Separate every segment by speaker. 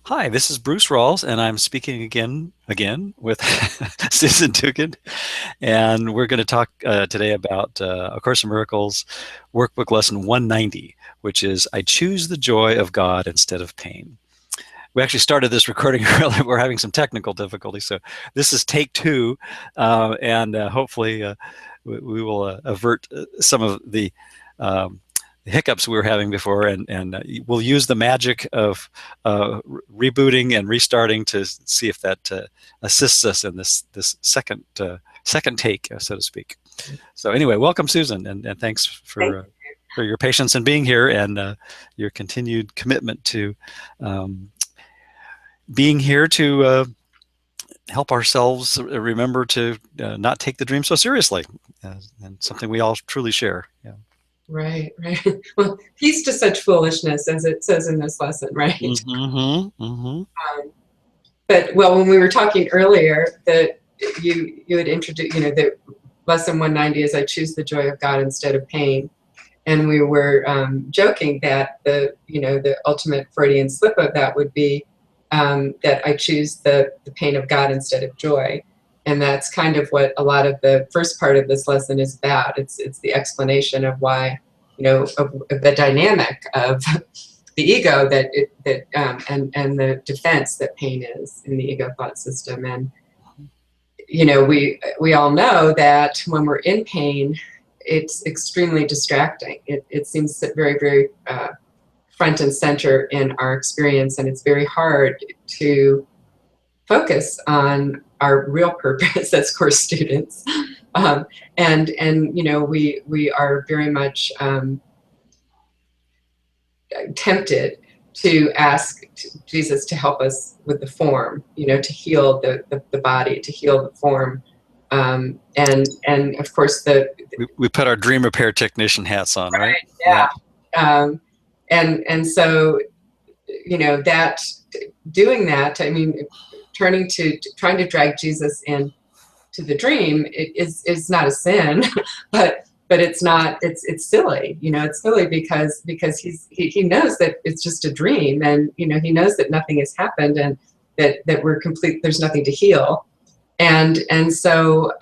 Speaker 1: Hi, this is Bruce Rawles, and I'm speaking again with Susan Dugan, and we're going to talk today about A Course in Miracles Workbook Lesson 190, which is I choose the joy of God instead of pain. We actually started this recording earlier. We're having some technical difficulties, so this is take two, and hopefully we will avert some of the hiccups we were having before, and we'll use the magic of rebooting and restarting to see if that assists us in this second take, so to speak. So anyway, welcome, Susan, and thanks for your patience in being here and your continued commitment to being here to help ourselves remember to not take the dream so seriously, and something we all truly share. Yeah.
Speaker 2: Right, right. Well, peace to such foolishness, as it says in this lesson, right?
Speaker 1: Mm-hmm, mm-hmm.
Speaker 2: But well, when we were talking earlier, that you had introduced, the lesson 190 is I choose the joy of God instead of pain, and we were joking that the ultimate Freudian slip of that would be that I choose the pain of God instead of joy. And that's kind of what a lot of the first part of this lesson is about. It's the explanation of why, of the dynamic of the ego and the defense that pain is in the ego thought system. And we all know that when we're in pain, it's extremely distracting. It seems very, very front and center in our experience, and it's very hard to focus on our real purpose as course students. And we are very much tempted to ask Jesus to help us with the form, to heal the body, to heal the form. And of course
Speaker 1: we put our dream repair technician hats on, right?
Speaker 2: Yeah. And so, that doing that, I mean, trying to drag Jesus in to the dream is not a sin, but it's not, it's silly, it's silly because he knows that it's just a dream, and he knows that nothing has happened, and that we're complete, there's nothing to heal. And so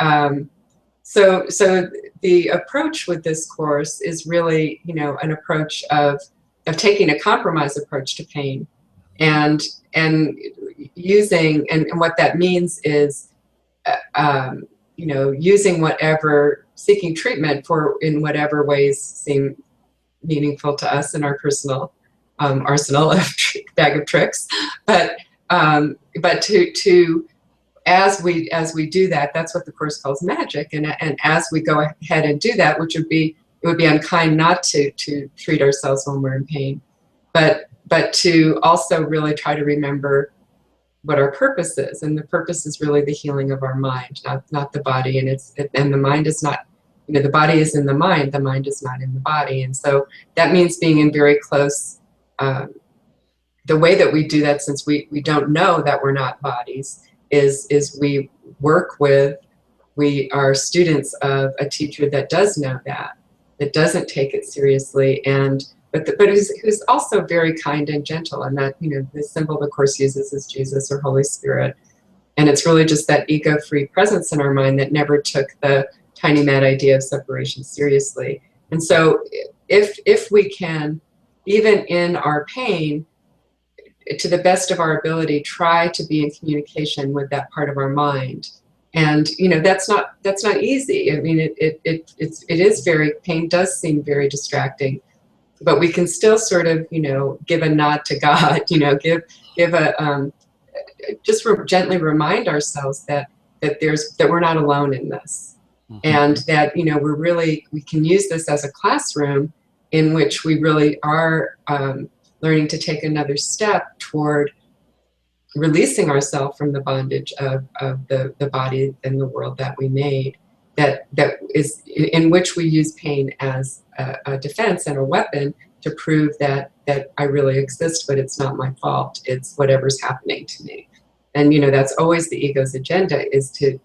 Speaker 2: the approach with this course is really, an approach of taking a compromise approach to pain, and using, and what that means is using whatever, seeking treatment for in whatever ways seem meaningful to us in our personal arsenal of bag of tricks, but to as we do that, that's what the course calls magic, and as we go ahead and do that, which it would be unkind not to treat ourselves when we're in pain, but to also really try to remember what our purpose is, and the purpose is really the healing of our mind, not the body, and the mind is not, the body is in the mind is not in the body, and so that means being in very close. The way that we do that, since we don't know that we're not bodies, is we are students of a teacher that does know that doesn't take it seriously, but who's also very kind and gentle, and that, the symbol the course uses is Jesus or Holy Spirit, and it's really just that ego-free presence in our mind that never took the tiny mad idea of separation seriously. And so if we can, even in our pain, to the best of our ability, try to be in communication with that part of our mind. And that's not easy. I mean, it is very, pain does seem very distracting, but we can still sort of give a nod to God, give a just gently remind ourselves that we're not alone in this, and that we can use this as a classroom in which we really are learning to take another step toward releasing ourselves from the bondage of the body and the world that we made, that is in which we use pain as a defense and a weapon to prove that I really exist, but it's not my fault. It's whatever's happening to me. And that's always the ego's agenda, is to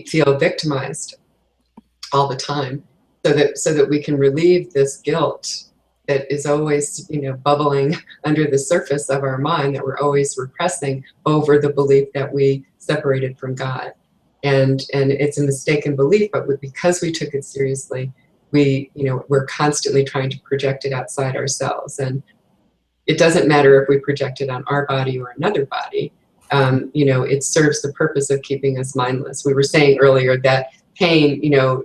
Speaker 2: feel victimized all the time, so that we can relieve this guilt that is always, bubbling under the surface of our mind, that we're always repressing over the belief that we separated from God. And it's a mistaken belief, but because we took it seriously, we're constantly trying to project it outside ourselves. And it doesn't matter if we project it on our body or another body. It serves the purpose of keeping us mindless. We were saying earlier that pain,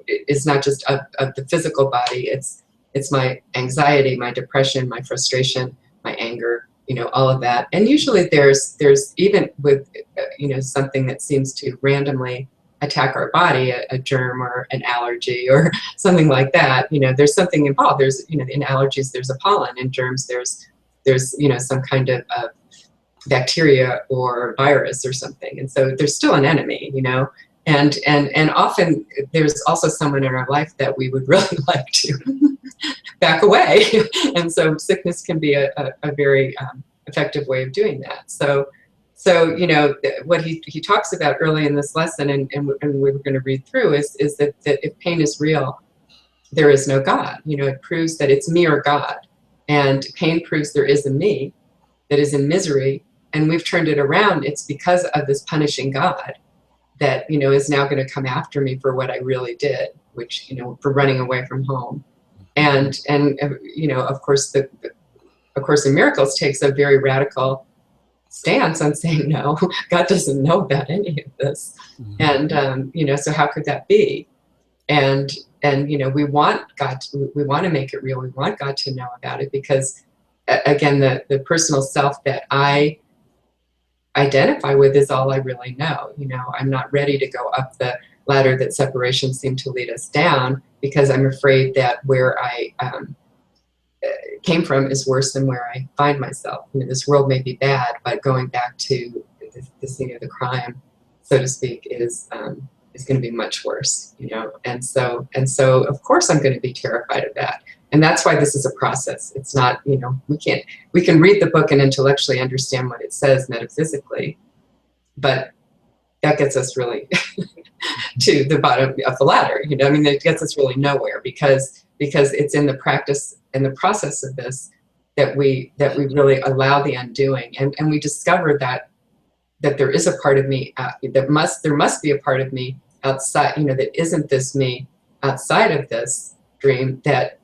Speaker 2: is not just of the physical body. It's my anxiety, my depression, my frustration, my anger, all of that. And usually there's even with, something that seems to randomly attack our body, a germ or an allergy or something like that, there's something involved. There's, in allergies, there's a pollen. In germs, there's some kind of bacteria or virus or something. And so there's still an enemy, and often there's also someone in our life that we would really like to back away. And so sickness can be a very effective way of doing that. So what he talks about early in this lesson, and we were going to read through, is that if pain is real, there is no God. It proves that it's me or God. And pain proves there is a me that is in misery, and we've turned it around. It's because of this punishing God that, is now going to come after me for what I really did, which, for running away from home. And of course, the Course in Miracles takes a very radical stance on saying, no, God doesn't know about any of this. Mm-hmm. And, so how could that be? And we want God we want to make it real. We want God to know about it because, again, the personal self that I identify with is all I really know. I'm not ready to go up the ladder that separation seemed to lead us down, because I'm afraid that where I came from is worse than where I find myself. This world may be bad, but going back to the scene of the crime, so to speak, is going to be much worse, and so of course I'm going to be terrified of that. And that's why this is a process. It's not, we can read the book and intellectually understand what it says metaphysically, but that gets us really to the bottom of the ladder. It gets us really nowhere, because it's in the practice and the process of this that we really allow the undoing, and we discover that there is a part of me there must be a part of me outside, that isn't this me outside of this dream, that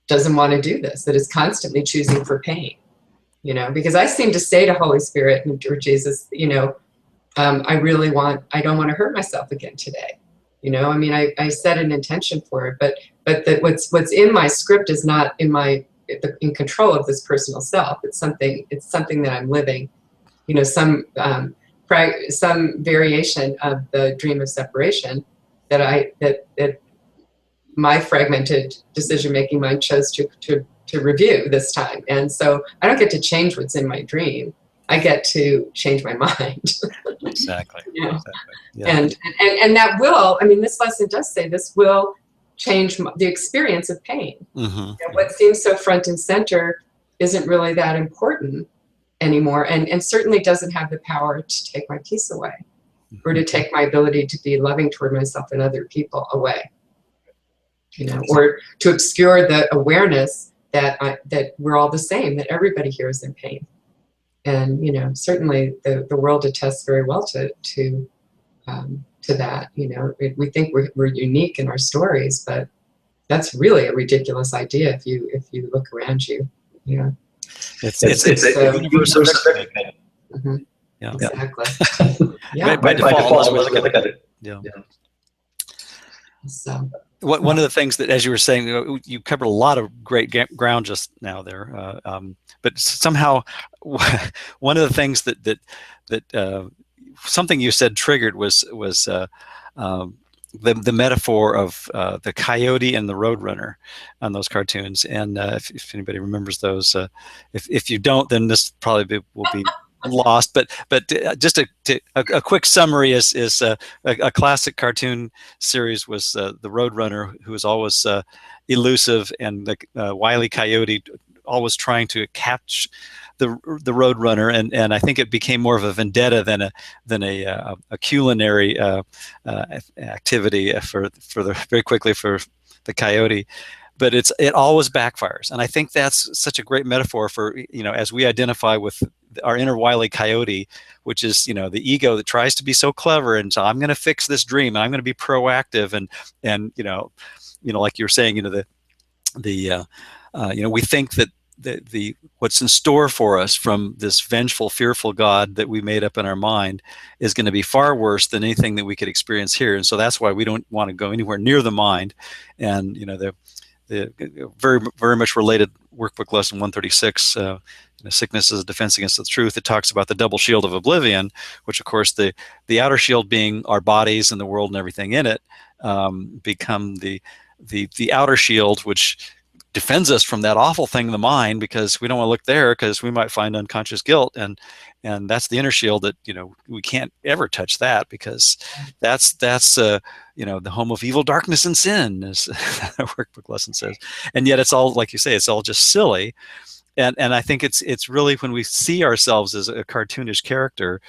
Speaker 2: doesn't want to do this, that is constantly choosing for pain, because I seem to say to Holy Spirit or Jesus, I don't want to hurt myself again today. I set an intention for it, but what's in my script is not in control of this personal self. It's something that I'm living, some variation of the dream of separation that my fragmented decision-making mind chose to review this time. And so I don't get to change what's in my dream. I get to change my mind.
Speaker 1: Exactly.
Speaker 2: Yeah.
Speaker 1: Exactly. Yeah.
Speaker 2: And that will, this lesson does say this will change the experience of pain. Mm-hmm. What seems so front and center isn't really that important anymore, and certainly doesn't have the power to take my peace away, or to take my ability to be loving toward myself and other people away. Or to obscure the awareness that we're all the same, that everybody here is in pain. And certainly the world attests very well to that. We think we're unique in our stories, but that's really a ridiculous idea if you look around you.
Speaker 1: It's a universal.
Speaker 2: Mm-hmm.
Speaker 1: Yeah,
Speaker 2: exactly. Yeah,
Speaker 1: by default, we look at it. Yeah.
Speaker 2: So.
Speaker 1: One of the things that, as you were saying, you covered a lot of great ground just now there, but somehow one of the things that something you said triggered was the metaphor of the coyote and the Roadrunner on those cartoons. And if anybody remembers those, if you don't, then this probably will be lost. But just a quick summary is a classic cartoon series was the Roadrunner, who was always elusive, and the wily coyote always trying to catch the Roadrunner, and I think it became more of a vendetta than a culinary activity for the very quickly for the coyote. but it always backfires. And I think that's such a great metaphor for, as we identify with our inner Wile E. Coyote, which is, the ego that tries to be so clever, and so I'm going to fix this dream, and I'm going to be proactive, and like you were saying, we think that the what's in store for us from this vengeful, fearful God that we made up in our mind is going to be far worse than anything that we could experience here. And so that's why we don't want to go anywhere near the mind. And the very, very much related workbook lesson 136, sickness is a defense against the truth. It talks about the double shield of oblivion, which of course the outer shield being our bodies and the world and everything in it, become the outer shield, which defends us from that awful thing in the mind, because we don't want to look there because we might find unconscious guilt, and that's the inner shield that we can't ever touch, that because that's the home of evil, darkness, and sin, as the workbook lesson says. And yet it's all, like you say, it's all just silly. And I think it's really when we see ourselves as a cartoonish character,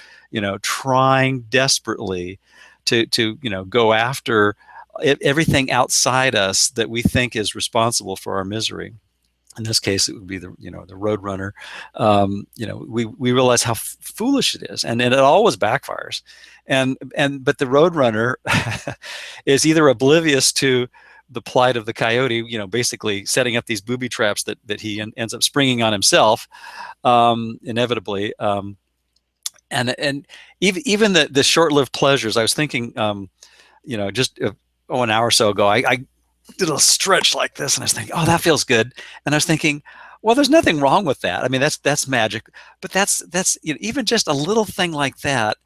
Speaker 1: trying desperately to go after everything outside us that we think is responsible for our misery. In this case, it would be the Roadrunner. We realize how foolish it is, and it always backfires. But the Roadrunner is either oblivious to the plight of the coyote, basically setting up these booby traps that he ends up springing on himself, inevitably. And even the short-lived pleasures. I was thinking, just an hour or so ago, I did a stretch like this, and I was thinking, oh, that feels good. And I was thinking, well, there's nothing wrong with that. I mean, that's magic. But that's even just a little thing like that,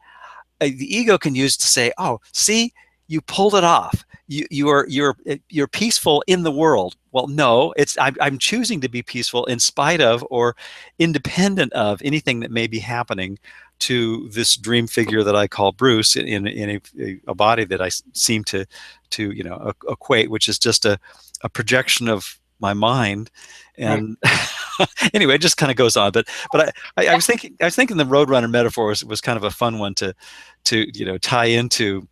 Speaker 1: the ego can use to say, oh, see, you pulled it off. You're peaceful in the world. Well, no, I'm choosing to be peaceful in spite of or independent of anything that may be happening to this dream figure that I call Bruce in a body that I seem to equate, which is just a projection of my mind. And anyway, it just kind of goes on. But I was thinking the Roadrunner metaphor was kind of a fun one to tie into,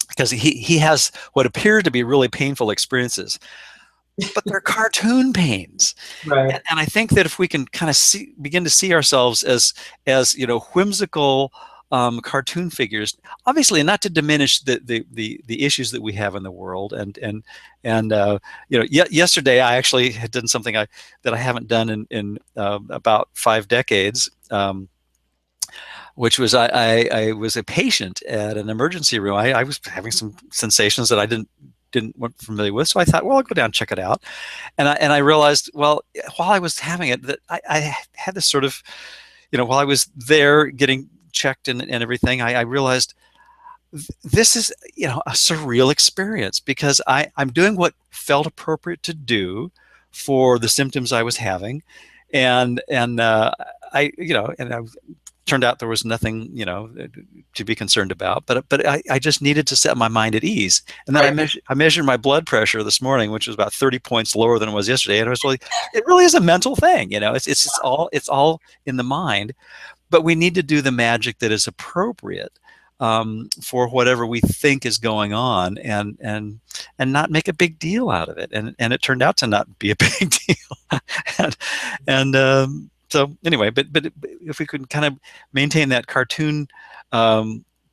Speaker 1: because he has what appear to be really painful experiences, but they're cartoon pains.
Speaker 2: Right.
Speaker 1: And I think that if we can kind of begin to see ourselves as whimsical cartoon figures, obviously not to diminish the issues that we have in the world. Yesterday I actually had done something that I haven't done in about 5 decades. Which was I was a patient at an emergency room. I was having some sensations that I weren't familiar with, so I thought, well, I'll go down and check it out. And I realized, well, while I was having it, that I had this sort of, while I was there getting checked and everything, I realized this is a surreal experience, because I'm doing what felt appropriate to do for the symptoms I was having, and I turned out there was nothing, to be concerned about. But I just needed to set my mind at ease. And then I measured my blood pressure this morning, which was about 30 points lower than it was yesterday. And it really is a mental thing. It's all in the mind. But we need to do the magic that is appropriate for whatever we think is going on, and not make a big deal out of it. And it turned out to not be a big deal. So anyway, but if we could kind of maintain that cartoon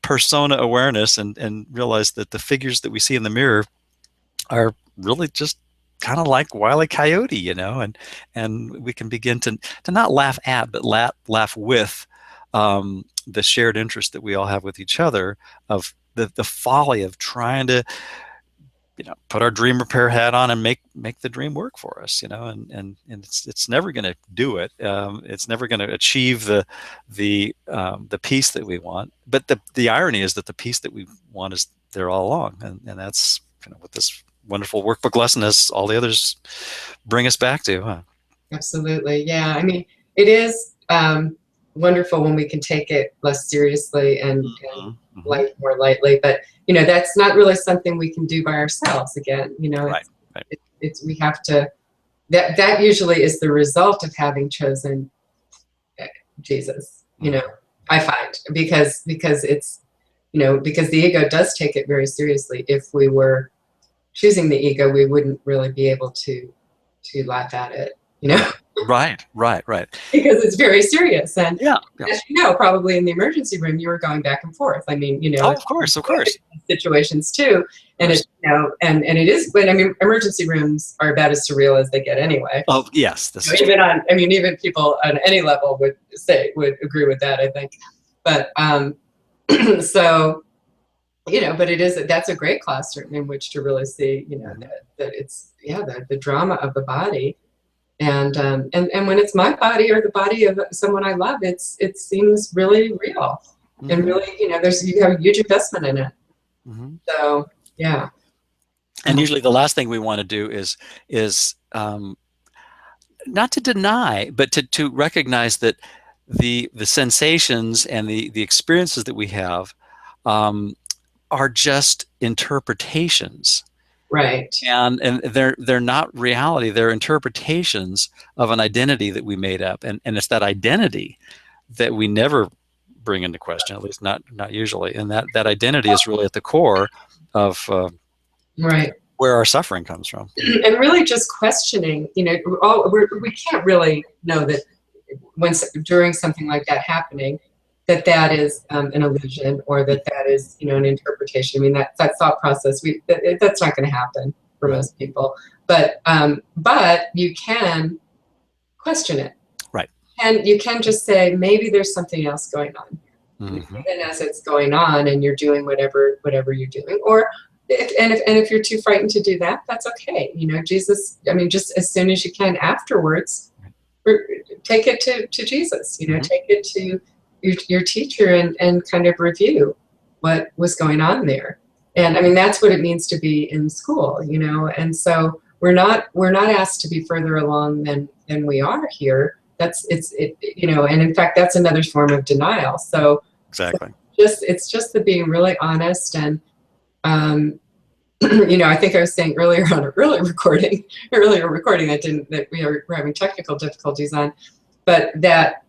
Speaker 1: persona awareness, and realize that the figures that we see in the mirror are really just kind of like Wile E. Coyote, and we can begin to not laugh at, but laugh with the shared interest that we all have with each other, of the folly of trying to put our dream repair hat on and make the dream work for us, and it's never going to do it. It's never going to achieve the peace that we want. But the irony is that the peace that we want is there all along, and that's what this wonderful workbook lesson, as all the others, bring us back to. Huh?
Speaker 2: Absolutely, yeah. I mean, it is wonderful when we can take it less seriously and more lightly, but that's not really something we can do by ourselves. Again,
Speaker 1: Right.
Speaker 2: It's we have to. That usually is the result of having chosen Jesus. I find, because it's because the ego does take it very seriously. If we were choosing the ego, we wouldn't really be able to laugh at it, you know.
Speaker 1: Right.
Speaker 2: Because it's very serious. And
Speaker 1: Yeah.
Speaker 2: as you know, probably in the emergency room, you were going back and forth. I mean, you know,
Speaker 1: Oh, of course.
Speaker 2: situations too. And it's, you know, and it is, but I mean, emergency rooms are about as surreal as they get anyway.
Speaker 1: Oh, yes.
Speaker 2: This is even on, I mean, even people on any level would agree with that, I think. But so, you know, but that's a great classroom in which to really see, you know, that it's, the drama of the body. And when it's my body or the body of someone I love, it seems really real. And really, you know, you have a huge investment in it. So, yeah.
Speaker 1: And usually the last thing we want to do is not to deny, but to recognize that the sensations and the experiences that we have are just interpretations.
Speaker 2: Right.
Speaker 1: And they're not reality. They're interpretations of an identity that we made up. And it's that identity that we never bring into question, at least not usually. And that identity is really at the core of
Speaker 2: right.
Speaker 1: where our suffering comes from.
Speaker 2: And really just questioning, you know, we can't really know that during something like that happening, that is an illusion, or that is, you know, an interpretation. I mean, that thought process, that's not going to happen for most people. But you can question it.
Speaker 1: Right.
Speaker 2: And you can just say, maybe there's something else going on. Even as it's going on and you're doing whatever you're doing. Or if you're too frightened to do that, that's okay. You know, Jesus, I mean, just as soon as you can afterwards, take it to Jesus, you know, take it to your teacher and kind of review what was going on there. And I mean, that's what it means to be in school, you know. And so we're not asked to be further along than we are here. You know, and in fact, that's another form of denial. So
Speaker 1: exactly.
Speaker 2: It's just the being really honest. And you know, I think I was saying earlier on an earlier recording that we were having technical difficulties on, but that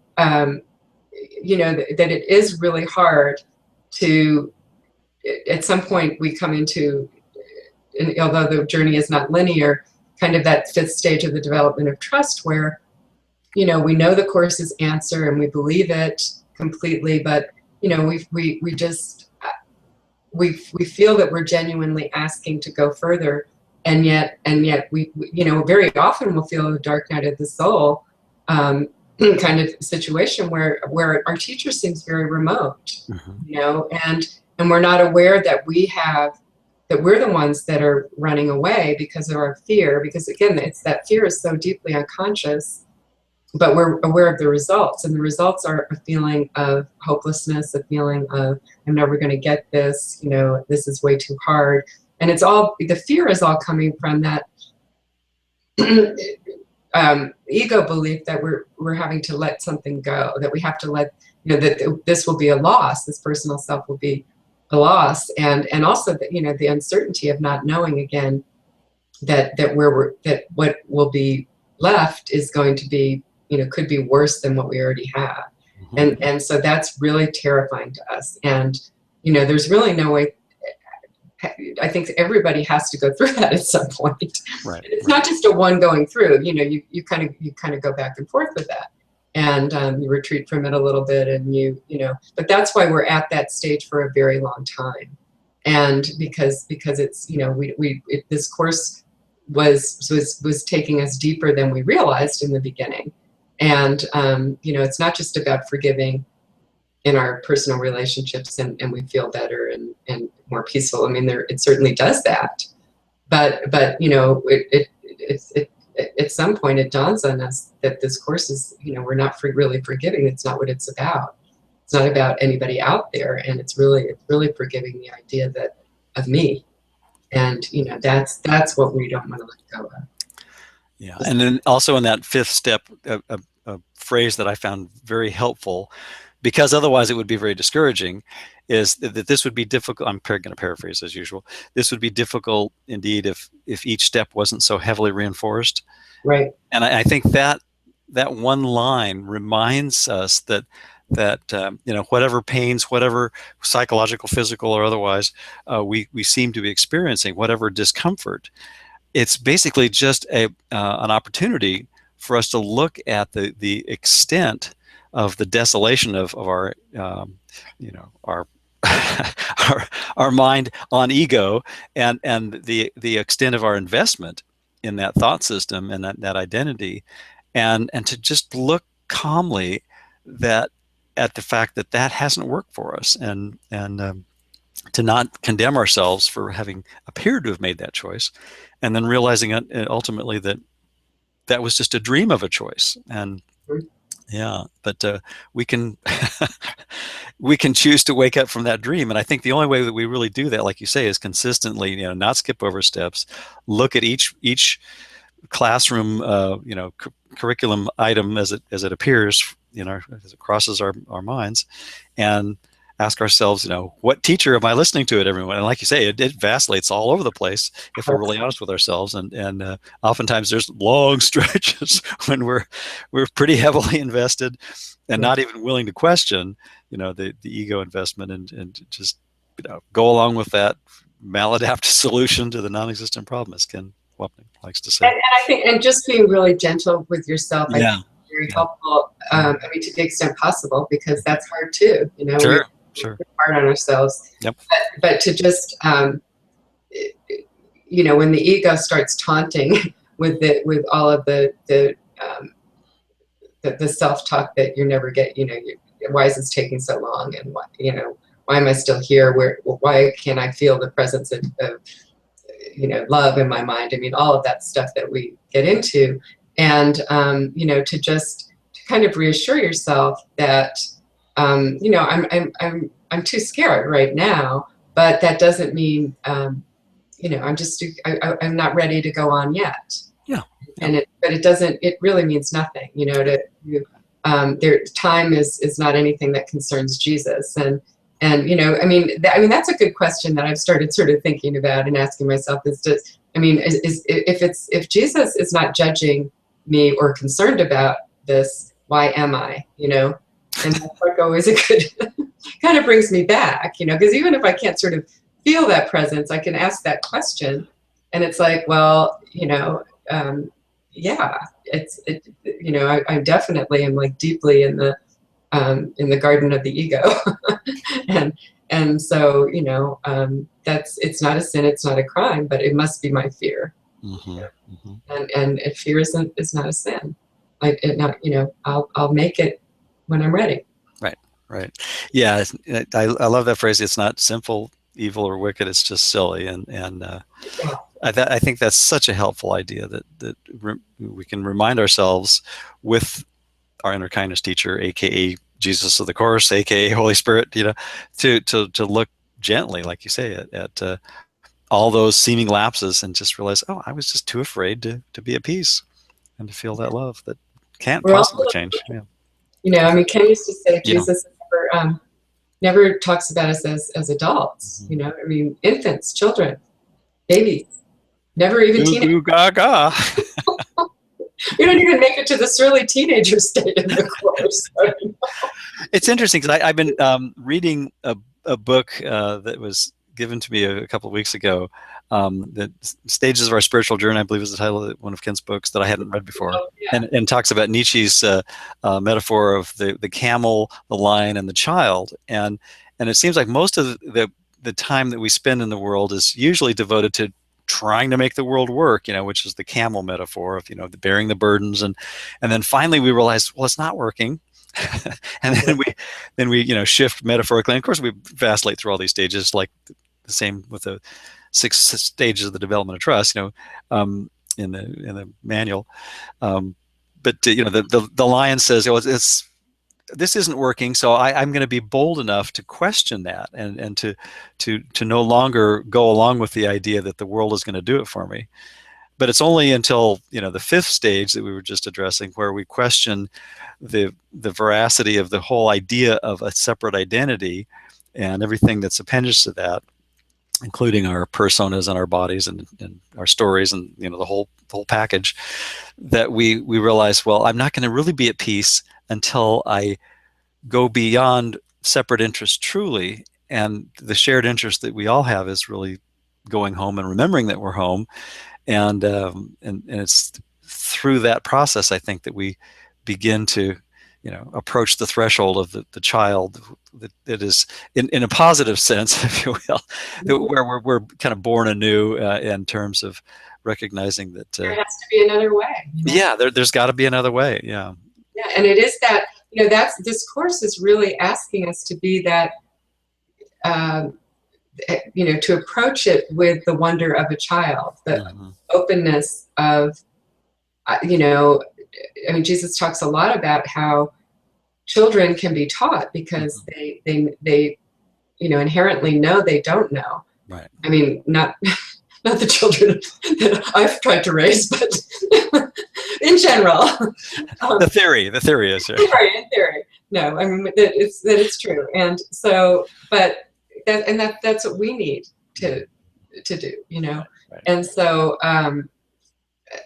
Speaker 2: you know, that it is really hard to, at some point we come into, and although the journey is not linear, kind of that fifth stage of the development of trust, where, you know, we know the Course's answer and we believe it completely, but, you know, we just feel that we're genuinely asking to go further, and yet we you know, very often we'll feel the dark night of the soul kind of situation where our teacher seems very remote, you know, and we're not aware that we're the ones that are running away because of our fear, because again, it's that fear is so deeply unconscious, but we're aware of the results, and the results are a feeling of hopelessness, a feeling of, I'm never going to get this, you know, this is way too hard. And it's all, the fear is all coming from that ego belief that we're having to let something go, that we have to let, you know, that this will be a loss, this personal self will be a loss, and also that, you know, the uncertainty of not knowing again that what will be left is going to be, you know, could be worse than what we already have. And so that's really terrifying to us. And, you know, there's really no way, I think everybody has to go through that at some point.
Speaker 1: Right.
Speaker 2: It's not just a one going through, you know, you kind of go back and forth with that, and you retreat from it a little bit, and you know, but that's why we're at that stage for a very long time. And because it's, you know, this Course was taking us deeper than we realized in the beginning. And, you know, it's not just about forgiving in our personal relationships and we feel better and more peaceful. I mean, it certainly does that. But you know, it at some point it dawns on us that this Course is, you know, we're not really forgiving. It's not what it's about. It's not about anybody out there. And it's really forgiving the idea of me. And, you know, that's what we don't want to let go of.
Speaker 1: Yeah. And then also in that fifth step, a phrase that I found very helpful, because otherwise it would be very discouraging, is that this would be difficult. I'm going to paraphrase as usual. This would be difficult indeed if each step wasn't so heavily reinforced.
Speaker 2: Right.
Speaker 1: And I think that one line reminds us that whatever pains, whatever psychological, physical, or otherwise, we seem to be experiencing, whatever discomfort, it's basically just an opportunity for us to look at the extent of the desolation of our our our mind on ego, and the extent of our investment in that thought system and that identity, and to just look calmly that at the fact that that hasn't worked for us, and to not condemn ourselves for having appeared to have made that choice, and then realizing ultimately that that was just a dream of a choice. And yeah, but we can we can choose to wake up from that dream. And I think the only way that we really do that, like you say, is consistently, not skip over steps, look at each classroom, curriculum item as it appears, as it crosses our minds, and ask ourselves, what teacher am I listening to at everyone? And like you say, it vacillates all over the place if we're really honest with ourselves. And oftentimes there's long stretches when we're pretty heavily invested and not even willing to question, the ego investment, and just, go along with that maladaptive solution to the non-existent problem, as Ken Wapnick likes to say.
Speaker 2: And I think, and just being really gentle with yourself, I think is very helpful. To the extent possible, because that's hard too.
Speaker 1: Sure.
Speaker 2: We're hard on ourselves.
Speaker 1: Yep.
Speaker 2: But to just, when the ego starts taunting with all of the self-talk that you never get, why is this taking so long, and why am I still here? Why can't I feel the presence of love in my mind? I mean, all of that stuff that we get into, and to kind of reassure yourself that I'm too scared right now, but that doesn't mean I'm not ready to go on yet.
Speaker 1: Yeah.
Speaker 2: But it really means nothing. Time is not anything that concerns Jesus, and that's a good question that I've started sort of thinking about and asking myself if Jesus is not judging me or concerned about this, why am I? And that's like always a good kind of brings me back, because even if I can't sort of feel that presence, I can ask that question, and it's like, well, I definitely am like deeply in the garden of the ego, and so it's not a sin, it's not a crime, but it must be my fear, and if fear is not a sin, I'll make it when I'm ready.
Speaker 1: Right. Yeah, I love that phrase. It's not sinful, evil, or wicked. It's just silly, and I think that's such a helpful idea that we can remind ourselves with our inner kindness teacher, aka Jesus of the Course, aka Holy Spirit, to look gently, like you say, at all those seeming lapses, and just realize, oh, I was just too afraid to be at peace and to feel that love that can't possibly change. Yeah.
Speaker 2: Ken used to say Jesus never talks about us as adults. Infants, children, babies, never even teenagers.
Speaker 1: Gaga.
Speaker 2: We don't even make it to this really teenager state in the Course.
Speaker 1: It's interesting because I've been reading a book that was given to me a couple of weeks ago. The Stages of Our Spiritual Journey, I believe, is the title of one of Ken's books that I hadn't read before, and talks about Nietzsche's metaphor of the camel, the lion, and the child, and it seems like most of the time that we spend in the world is usually devoted to trying to make the world work, which is the camel metaphor of bearing the burdens, and then finally we realize, well, it's not working. And then we shift metaphorically, and of course we vacillate through all these stages, like the same with the 6 stages of the development of trust, in the manual. But the lion says, this isn't working, so I'm going to be bold enough to question that, and to no longer go along with the idea that the world is going to do it for me. But it's only until the 5th stage that we were just addressing, where we question the veracity of the whole idea of a separate identity and everything that's appendage to that, including our personas and our bodies and our stories and the whole package, that we realize, well, I'm not going to really be at peace until I go beyond separate interests truly, and the shared interest that we all have is really going home and remembering that we're home, and it's through that process, I think, that we begin to, approach the threshold of the child that is in a positive sense, if you will, where we're kind of born anew in terms of recognizing that
Speaker 2: there has to be another way.
Speaker 1: Yeah, there's got to be another way. Yeah.
Speaker 2: Yeah, and it is that, that's, this course is really asking us to be that, to approach it with the wonder of a child, the openness of, Jesus talks a lot about how children can be taught because they inherently know they don't know.
Speaker 1: Right.
Speaker 2: I mean, not the children that I've tried to raise, but in general.
Speaker 1: The theory is here.
Speaker 2: In theory. No, I mean, that it's true. And so, but that's what we need to do, Right. And so,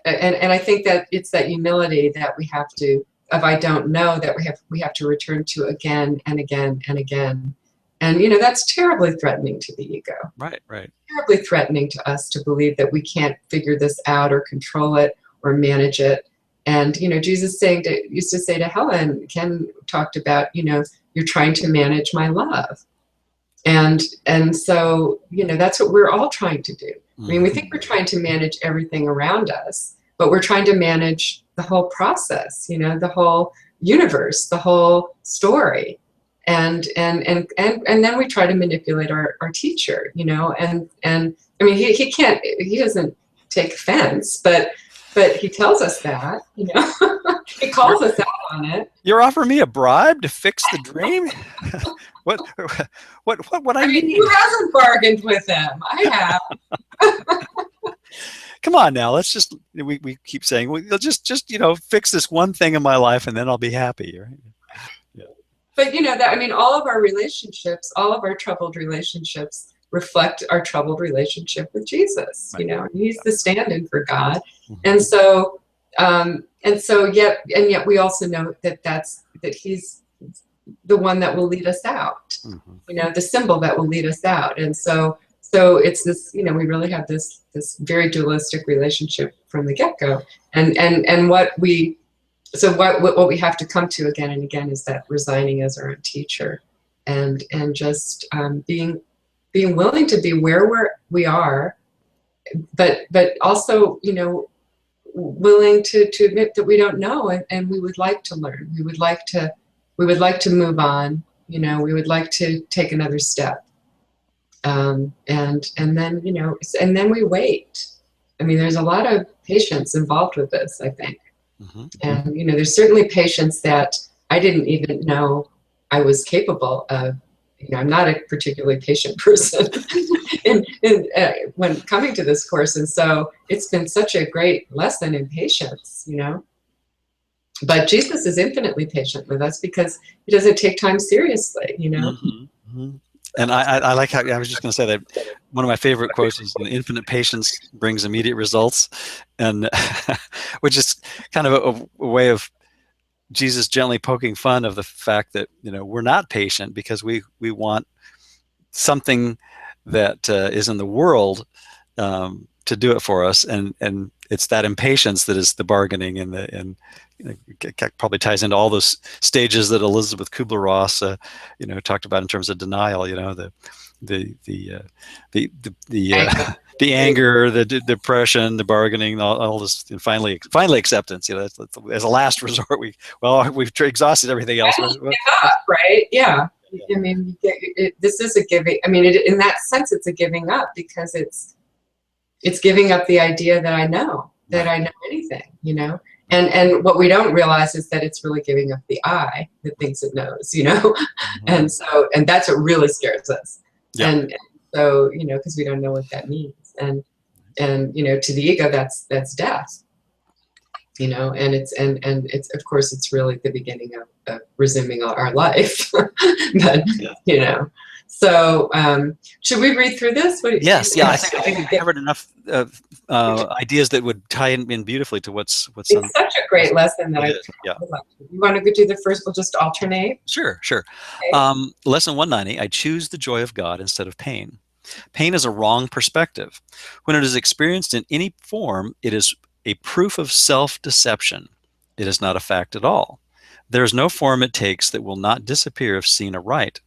Speaker 2: and I think that it's that humility that we have to, of I don't know, that we have to return to again and again and again. And, that's terribly threatening to the ego.
Speaker 1: Right, right.
Speaker 2: Terribly threatening to us to believe that we can't figure this out or control it or manage it. And, Jesus used to say to Helen, Ken talked about, you're trying to manage my love. And so, that's what we're all trying to do. I mean, we think we're trying to manage everything around us, but we're trying to manage the whole process, the whole universe, the whole story. And then we try to manipulate our teacher, and I mean, he doesn't take offense, but he tells us that, he calls us out on it.
Speaker 1: You're offering me a bribe to fix the dream? What I mean?
Speaker 2: Who hasn't bargained with him? I have.
Speaker 1: Come on now, let's just, we keep saying, well, just fix this one thing in my life and then I'll be happy, right? Yeah.
Speaker 2: But all of our relationships, all of our troubled relationships reflect our troubled relationship with Jesus.
Speaker 1: Right.
Speaker 2: He's the stand-in for God. And so yet we also know that he's the one that will lead us out, the symbol that will lead us out. And so it's this, we really have this very dualistic relationship from the get-go. And what we have to come to again and again is that resigning as our own teacher, and just being willing to be where we are, but also, willing to admit that we don't know, and we would like to learn. We would like to move on. We would like to take another step. And then, and then we wait. I mean, there's a lot of patience involved with this, I think. And, there's certainly patience that I didn't even know I was capable of. I'm not a particularly patient person when coming to this course. And so it's been such a great lesson in patience, But Jesus is infinitely patient with us because he doesn't take time seriously,
Speaker 1: And I like how, I was just going to say that one of my favorite quotes is, infinite patience brings immediate results, and which is kind of a way of Jesus gently poking fun of the fact that, we're not patient because we want something that is in the world to do it for us, and it's that impatience that is the bargaining, and it probably ties into all those stages that Elizabeth Kubler-Ross talked about in terms of denial. The anger, the depression, the bargaining, all this, and finally acceptance. That's as a last resort. We've exhausted everything else.
Speaker 2: Give up, right? Yeah. I mean, this is a giving. I mean, in that sense, it's a giving up, because it's giving up the idea that I know anything. And what we don't realize is that it's really giving up the I that thinks it knows. And that's what really scares us.
Speaker 1: Yeah.
Speaker 2: And so, because we don't know what that means. And to the ego, that's death. And it's of course it's really the beginning of resuming our life. But So should we read through this? What do you
Speaker 1: Yes,
Speaker 2: think?
Speaker 1: yeah, I think we covered enough ideas that would tie in beautifully to what's on.
Speaker 2: It's such a great lesson that
Speaker 1: It
Speaker 2: I
Speaker 1: is, yeah.
Speaker 2: would like to. You want to go do the first? We'll just alternate.
Speaker 1: Sure, sure.
Speaker 2: Okay.
Speaker 1: Lesson 190, I choose the joy of God instead of pain. Pain is a wrong perspective. When it is experienced in any form, it is a proof of self-deception. It is not a fact at all. There is no form it takes that will not disappear if seen aright.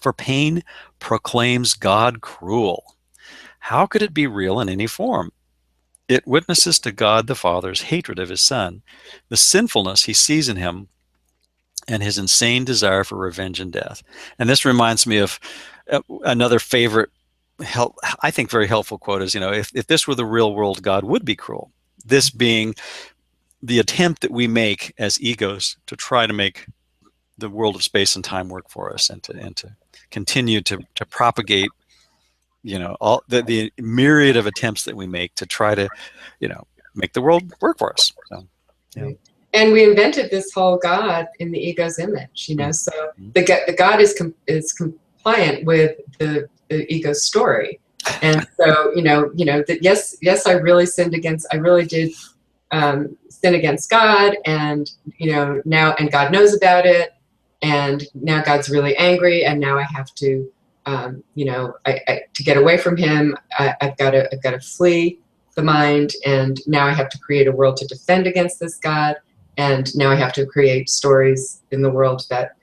Speaker 1: For pain proclaims God cruel. How could it be real in any form? It witnesses to God the Father's hatred of his Son, the sinfulness he sees in him, and his insane desire for revenge and death. And this reminds me of another favorite, I think very helpful quote is, if this were the real world, God would be cruel. This being the attempt that we make as egos to try to make the world of space and time work for us, and to continue to propagate, all the myriad of attempts that we make to try to, make the world work for us. So, yeah.
Speaker 2: And we invented this whole God in the ego's image, So the God is compliant with the ego's story, and so that yes, I really did sin against God, and now, and God knows about it, and now God's really angry, and now I have to to get away from him, I've got to flee the mind, and now I have to create a world to defend against this God. And now I have to create stories in the world that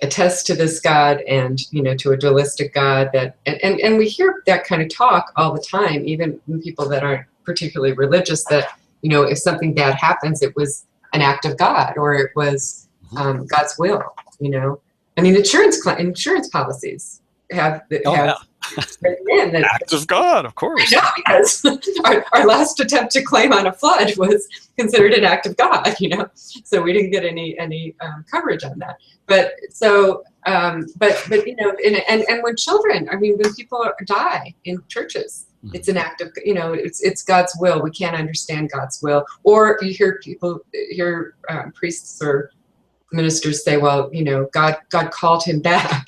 Speaker 2: attest to this God, and to a dualistic God that, and we hear that kind of talk all the time, even in people that aren't particularly religious, that if something bad happens, it was an act of God, or it was God's will. I mean, insurance policies have written in that
Speaker 1: act of God, of course.
Speaker 2: I know, because our last attempt to claim on a flood was considered an act of God, so we didn't get any coverage on that. But so, and when children, when people die in churches, it's an act of, it's God's will. We can't understand God's will. Or you hear priests or ministers say, well, God called him back.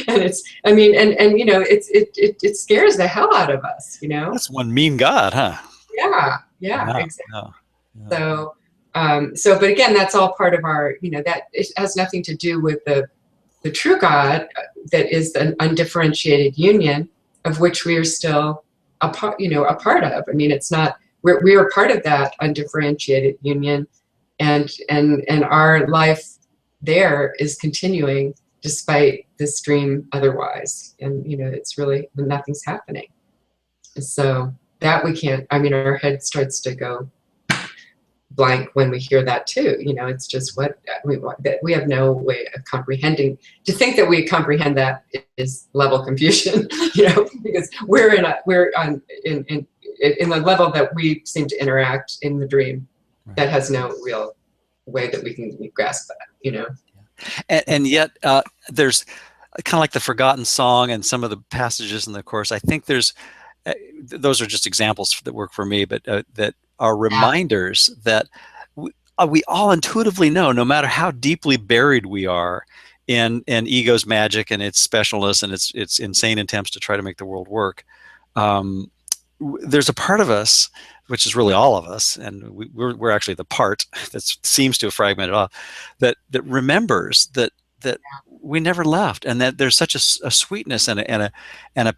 Speaker 2: And it scares the hell out of us,
Speaker 1: That's one mean God, huh?
Speaker 2: Yeah, exactly. Yeah. So, but again, that's all part of our, that it has nothing to do with the true God, that is an undifferentiated union of which we are still a part of. It's not, we are part of that undifferentiated union, and our life there is continuing despite this dream otherwise. And, it's really, nothing's happening. So that we can't, our head starts to go blank when we hear that too. It's just we have no way of comprehending. To think that we comprehend that is level confusion, because we're in the level that we seem to interact in the dream, right, that has no real way that we can grasp that,
Speaker 1: And yet there's kind of like the forgotten song and some of the passages in the Course. I think there's, those are just examples that work for me, but that are reminders that we all intuitively know, no matter how deeply buried we are in ego's magic and its specialness and its insane attempts to try to make the world work, there's a part of us, which is really all of us, and we're actually the part that seems to have fragmented off, that remembers that we never left, and that there's such a sweetness and a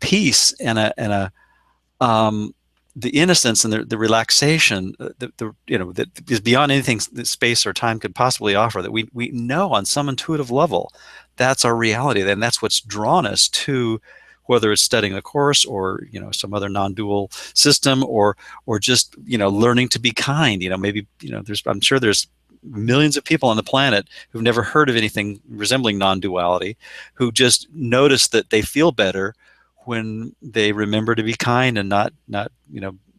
Speaker 1: peace and the innocence and the relaxation that is beyond anything that space or time could possibly offer, that we know on some intuitive level that's our reality, and that's what's drawn us to, whether it's studying the Course or some other non-dual system, or just learning to be kind. Maybe I'm sure there's millions of people on the planet who've never heard of anything resembling non-duality, who just notice that they feel better when they remember to be kind and not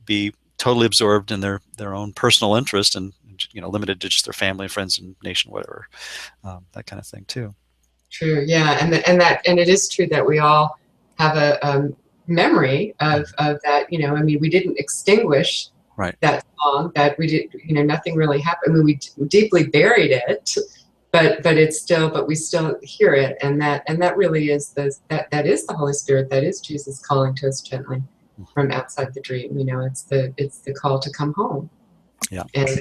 Speaker 1: be totally absorbed in their own personal interest and limited to just their family and friends and nation, whatever, that kind of thing too.
Speaker 2: True, yeah, and it is true that we all have a memory of that. We didn't extinguish
Speaker 1: right.
Speaker 2: that song. That we did. Nothing really happened. We deeply buried it, but it's still, but we still hear it, and that really is that is the Holy Spirit, that is Jesus calling to us gently from outside the dream. It's the call to come home.
Speaker 1: Yeah.
Speaker 2: And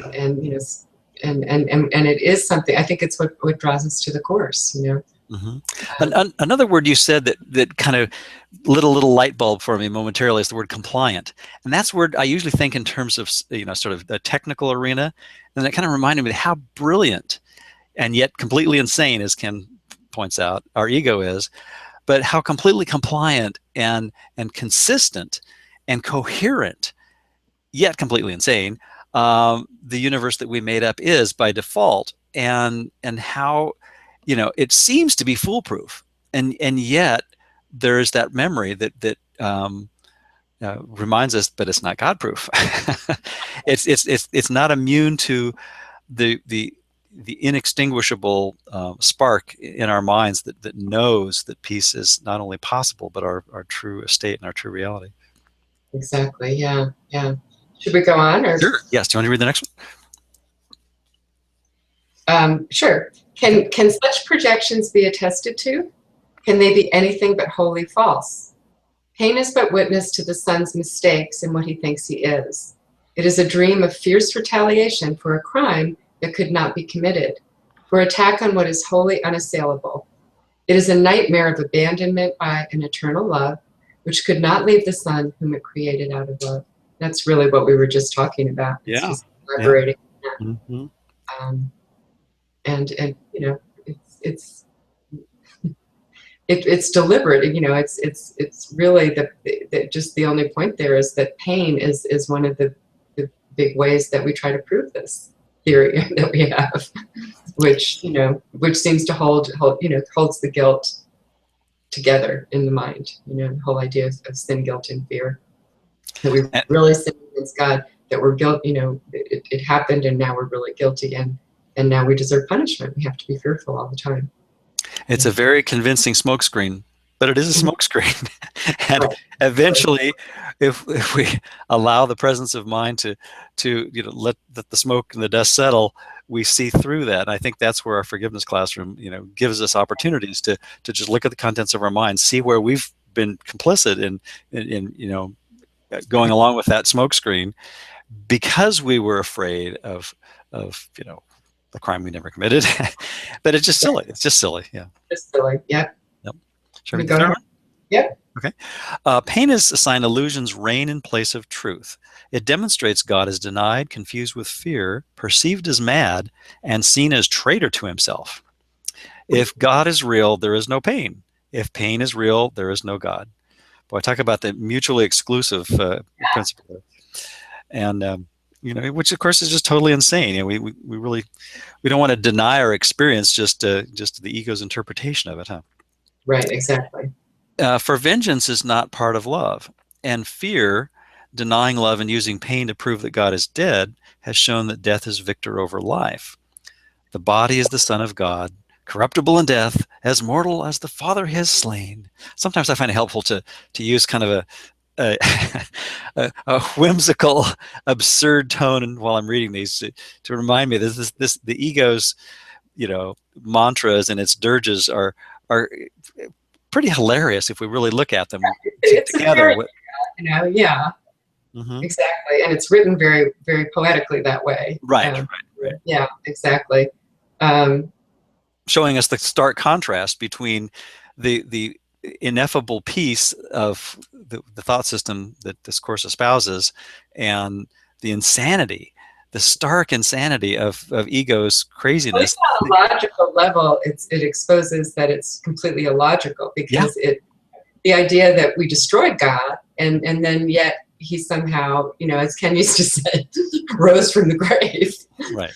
Speaker 2: and it is something, I think it's what draws us to the Course.
Speaker 1: Another word you said that kind of lit a little light bulb for me momentarily is the word compliant, and that's word I usually think in terms of sort of the technical arena, and that kind of reminded me of how brilliant and yet completely insane, as Ken points out, our ego is, but how completely compliant and consistent and coherent, yet completely insane, the universe that we made up is by default, and how it seems to be foolproof, and yet there is that memory that reminds us, but it's not God-proof. It's not immune to the inextinguishable spark in our minds that knows that peace is not only possible, but our true estate and our true reality.
Speaker 2: Exactly. Yeah. Should we go on? Or?
Speaker 1: Sure. Yes. Do you want to read the next
Speaker 2: one? Sure. Can such projections be attested to? Can they be anything but wholly false? Pain is but witness to the son's mistakes in what he thinks he is. It is a dream of fierce retaliation for a crime that could not be committed, for attack on what is wholly unassailable. It is a nightmare of abandonment by an eternal love, which could not leave the son whom it created out of love. That's really what we were just talking about.
Speaker 1: Yeah.
Speaker 2: It's elaborating.
Speaker 1: Yeah. Mm-hmm.
Speaker 2: And it's deliberate. It's really just the only point there is that pain is one of the big ways that we try to prove this theory that we have, which seems to holds the guilt together in the mind. The whole idea of sin, guilt, and fear, that we really sin against God, that we're guilty. It happened, and now we're really guilty, and now we deserve punishment. We have to be fearful all the time.
Speaker 1: It's a very convincing smokescreen, but it is a smokescreen. And eventually, if we allow the presence of mind to let the smoke and the dust settle, we see through that. And I think that's where our forgiveness classroom, gives us opportunities to just look at the contents of our minds, see where we've been complicit in going along with that smokescreen, because we were afraid of the crime we never committed. But it's just silly. It's just silly. Yeah.
Speaker 2: Just silly. Yep.
Speaker 1: Shall we go on?
Speaker 2: Yep.
Speaker 1: Okay. Pain is a sign illusions reign in place of truth. It demonstrates God is denied, confused with fear, perceived as mad, and seen as traitor to himself. If God is real, there is no pain. If pain is real, there is no God. Boy, talk about the mutually exclusive principle. And which of course is just totally insane. We don't want to deny our experience, just the ego's interpretation of it, huh?
Speaker 2: Right. Exactly.
Speaker 1: For vengeance is not part of love, and fear, denying love and using pain to prove that God is dead, has shown that death is victor over life. The body is the Son of God, corruptible in death, as mortal as the Father has slain. Sometimes I find it helpful to use kind of a whimsical, absurd tone while I'm reading these to remind me that the ego's mantras and its dirges are pretty hilarious if we really look at them together.
Speaker 2: Yeah.
Speaker 1: Mm-hmm.
Speaker 2: Exactly, and it's written very, very poetically that way.
Speaker 1: Right.
Speaker 2: Yeah, exactly.
Speaker 1: Showing us the stark contrast between the ineffable peace of the thought system that this course espouses and the insanity, the stark insanity of ego's craziness.
Speaker 2: Well, on a logical level, it exposes that it's completely illogical, because the idea that we destroyed God and then yet he somehow, as Ken used to say, rose from the grave,
Speaker 1: right,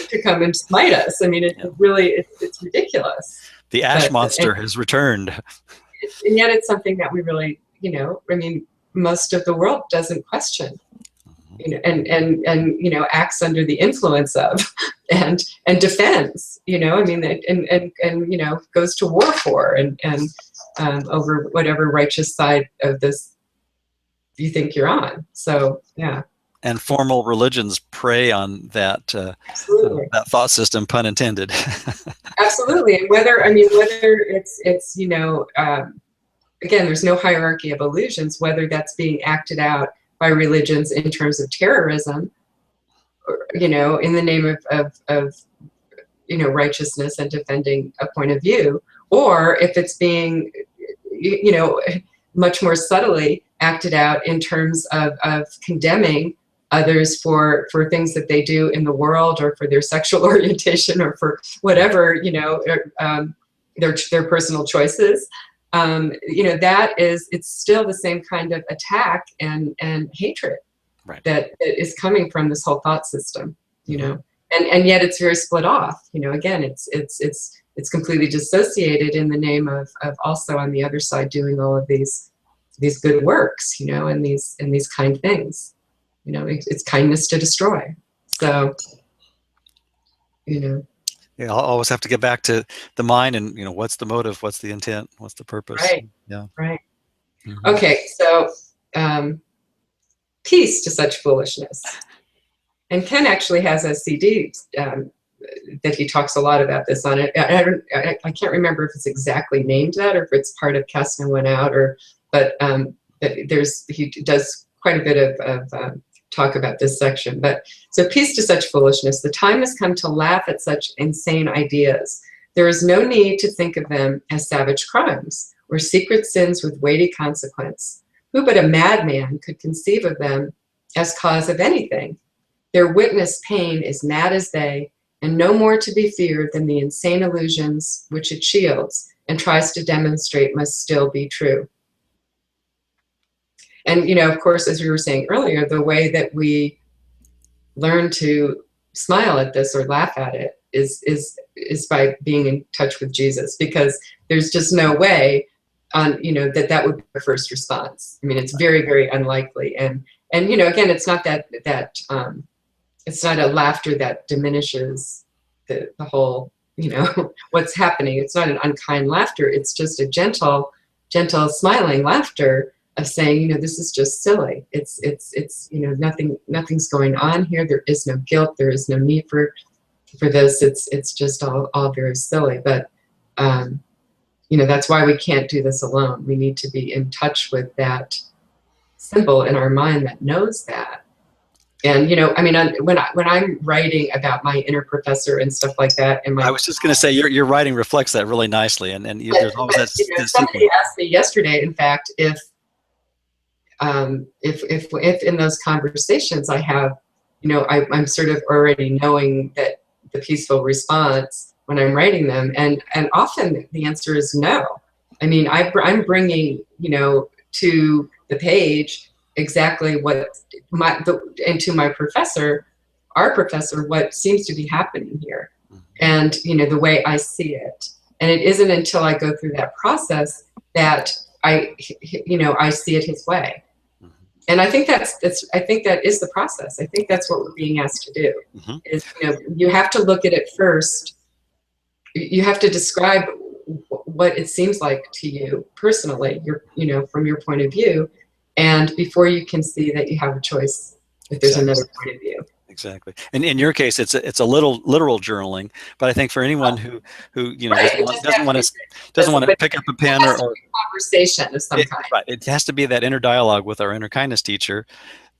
Speaker 2: to come and smite us. I mean, it's ridiculous.
Speaker 1: The ash monster has returned.
Speaker 2: And yet it's something that we really, most of the world doesn't question, and acts under the influence of, and defends, and goes to war for, and over whatever righteous side of this you think you're on. So, yeah.
Speaker 1: And formal religions prey on
Speaker 2: Absolutely.
Speaker 1: that thought system, pun intended.
Speaker 2: Absolutely. And whether, I mean, whether it's again, there's no hierarchy of illusions, whether that's being acted out by religions in terms of terrorism, or, in the name of righteousness and defending a point of view, or if it's being, much more subtly acted out in terms of condemning others for things that they do in the world, or for their sexual orientation, or for whatever, their personal choices. It's still the same kind of attack and hatred
Speaker 1: Right.
Speaker 2: that is coming from this whole thought system, and yet it's very split off. Again, it's completely dissociated in the name of also on the other side doing all of these good works, and these kind things. It's kindness to destroy. So,
Speaker 1: Yeah, I'll always have to get back to the mind and, what's the motive? What's the intent? What's the purpose?
Speaker 2: Right.
Speaker 1: Yeah.
Speaker 2: Right.
Speaker 1: Mm-hmm.
Speaker 2: Okay. So, peace to such foolishness. And Ken actually has a CD that he talks a lot about this on it. I can't remember if it's exactly named that, or if it's part of Cast No One Out, but he does quite a bit of talk about this section. But so, peace to such foolishness. The time has come to laugh at such insane ideas. There is no need to think of them as savage crimes or secret sins with weighty consequence. Who but a madman could conceive of them as cause of anything? Their witness pain is mad as they, and no more to be feared than the insane illusions which it shields and tries to demonstrate must still be true. And, of course, as we were saying earlier, the way that we learn to smile at this or laugh at it is by being in touch with Jesus, because there's just no way that would be the first response. I mean, it's very, very unlikely. And again, it's not that it's not a laughter that diminishes the whole, what's happening. It's not an unkind laughter. It's just a gentle, smiling laughter of saying, this is just silly. It's nothing's going on here. There is no guilt. There is no need for this. It's just all very silly. But that's why we can't do this alone. We need to be in touch with that symbol in our mind that knows that. And when I'm writing about my inner professor and stuff like that, and
Speaker 1: I was just going to say your writing reflects that really nicely, and there's always that.
Speaker 2: Somebody asked me yesterday, in fact, if in those conversations I have, I'm sort of already knowing that the peaceful response when I'm writing them, and often the answer is no. I mean, I'm bringing to the page exactly what and to my professor, our professor, what seems to be happening here, and the way I see it. And it isn't until I go through that process that I see it his way. And I think I think that is the process. I think that's what we're being asked to do. Mm-hmm. Is you have to look at it first. You have to describe what it seems like to you personally, from your point of view, and before you can see that you have a choice, if there's another point of view.
Speaker 1: Exactly. And in your case, it's a little literal journaling, but I think for anyone who
Speaker 2: right.
Speaker 1: doesn't want to pick up a pen or
Speaker 2: conversation of some kind.
Speaker 1: Right. It has to be that inner dialogue with our inner kindness teacher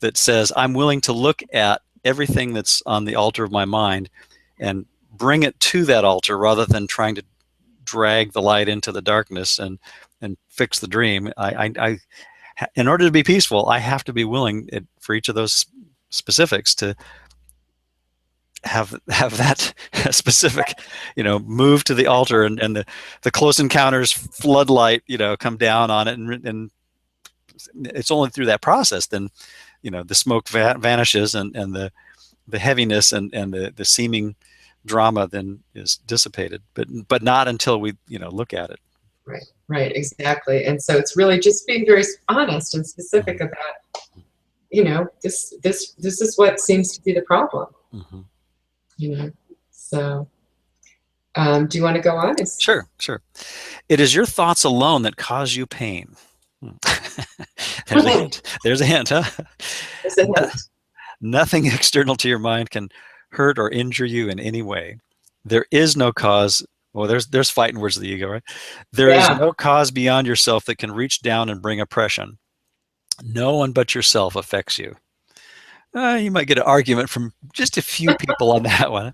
Speaker 1: that says, I'm willing to look at everything that's on the altar of my mind and bring it to that altar, rather than trying to drag the light into the darkness and fix the dream. I in order to be peaceful, I have to be willing for each of those specifics to have that specific, move to the altar, and the Close Encounters floodlight, come down on it, and it's only through that process then, the smoke vanishes, and the heaviness and the seeming drama then is dissipated, but not until we look at it.
Speaker 2: Right, exactly. And so it's really just being very honest and specific about, this is what seems to be the problem. Mm-hmm. So do you want to go on?
Speaker 1: Sure. It is your thoughts alone that cause you pain. There's a hint. Huh?
Speaker 2: There's a hint.
Speaker 1: Nothing external to your mind can hurt or injure you in any way. There is no cause. Well, there's fighting words of the ego, right? There is
Speaker 2: Yeah.
Speaker 1: no cause beyond yourself that can reach down and bring oppression. No one but yourself affects you. You might get an argument from just a few people on that one.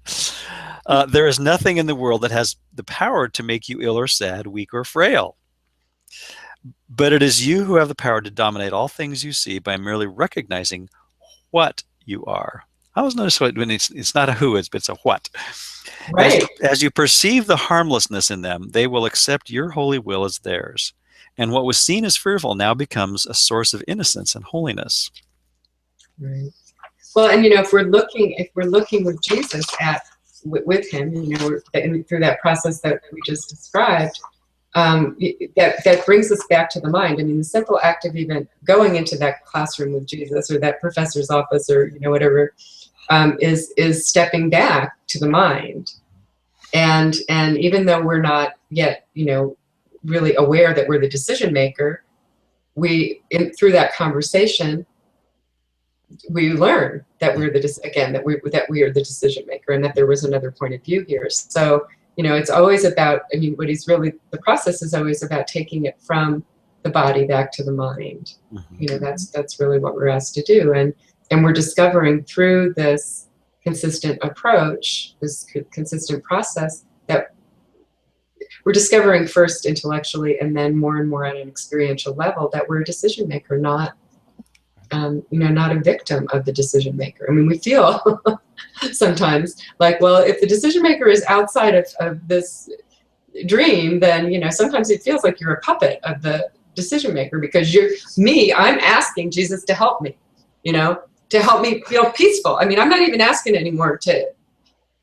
Speaker 1: There is nothing in the world that has the power to make you ill or sad, weak or frail. But it is you who have the power to dominate all things you see by merely recognizing what you are. I always notice when it's not a who, it's a what.
Speaker 2: Right.
Speaker 1: As you perceive the harmlessness in them, they will accept your holy will as theirs. And what was seen as fearful now becomes a source of innocence and holiness.
Speaker 2: Right. Well, and if we're looking with Jesus with him, through that process that we just described, that brings us back to the mind. I mean, the simple act of even going into that classroom with Jesus or that professor's office or whatever, is stepping back to the mind. And even though we're not yet really aware that we're the decision maker, through that conversation we learn that we're that we are the decision maker, and that there was another point of view here. So it's always about, the process is always about taking it from the body back to the mind.
Speaker 1: Mm-hmm.
Speaker 2: That's really what we're asked to do, and we're discovering through this consistent approach, this consistent process, that we're discovering first intellectually and then more and more on an experiential level that we're a decision maker, not a victim of the decision maker. I mean, we feel sometimes like, well, if the decision maker is outside of this dream, then sometimes it feels like you're a puppet of the decision maker, because I'm asking Jesus to help me, to help me feel peaceful. I mean, I'm not even asking anymore to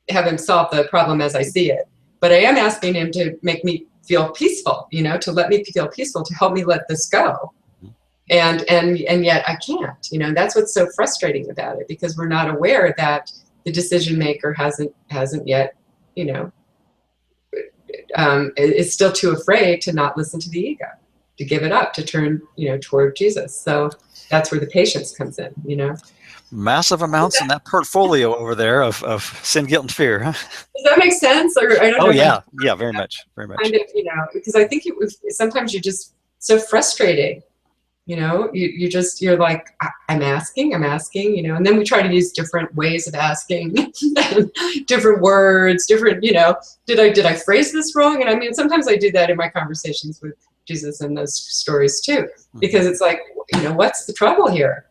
Speaker 2: have him solve the problem as I see it, but I am asking him to make me feel peaceful, to let me feel peaceful, to help me let this go. And yet I can't, that's what's so frustrating about it, because we're not aware that the decision maker hasn't yet, is still too afraid to not listen to the ego, to give it up, to turn, toward Jesus. So that's where the patience comes in,
Speaker 1: Massive amounts in that portfolio over there of sin, guilt, and fear. Huh?
Speaker 2: Does that make sense? Or I don't know.
Speaker 1: Oh yeah, very much.
Speaker 2: Kind of, because I think sometimes you're just so frustrating. You're like, I'm asking, and then we try to use different ways of asking, different words, different, did I phrase this wrong? And I mean, sometimes I do that in my conversations with Jesus and those stories too, because it's like, what's the trouble here?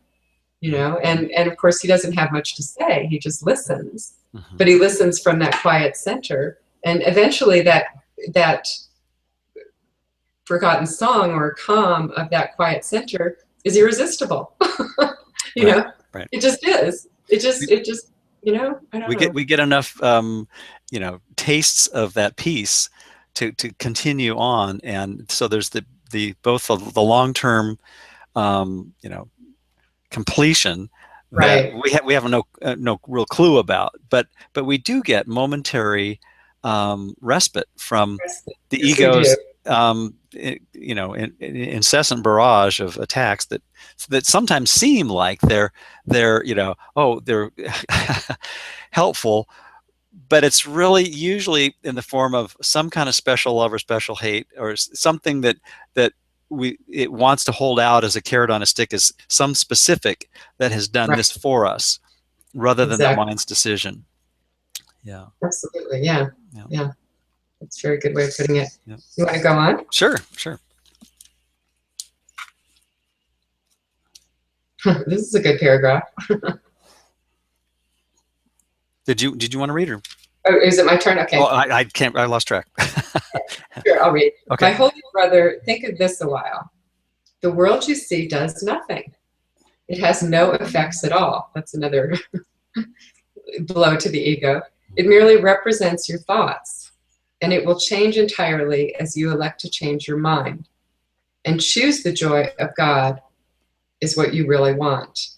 Speaker 2: And of course he doesn't have much to say. He just listens, but he listens from that quiet center. And eventually that forgotten song or calm of that quiet center is irresistible. Right. It just is. It just, I don't know.
Speaker 1: We get enough, tastes of that peace to continue on. And so there's both the long-term, completion that
Speaker 2: right.
Speaker 1: we have no real clue about, but we do get momentary respite from the ego's incessant barrage of attacks that sometimes seem like they're helpful, but it's really usually in the form of some kind of special love or special hate, or something that it wants to hold out as a carrot on a stick, as some specific that has done this for us, rather than the mind's decision. Yeah,
Speaker 2: absolutely. Yeah. That's a very good way of putting it. Yeah. You want to go on?
Speaker 1: Sure.
Speaker 2: This is a good paragraph.
Speaker 1: Did you want to read her?
Speaker 2: Oh, is it my turn? Okay.
Speaker 1: Well, I can't. I lost track.
Speaker 2: Sure, I'll read.
Speaker 1: Okay.
Speaker 2: My holy brother, think of this a while. The world you see does nothing. It has no effects at all. That's another blow to the ego. It merely represents your thoughts, and it will change entirely as you elect to change your mind. And choose the joy of God is what you really want.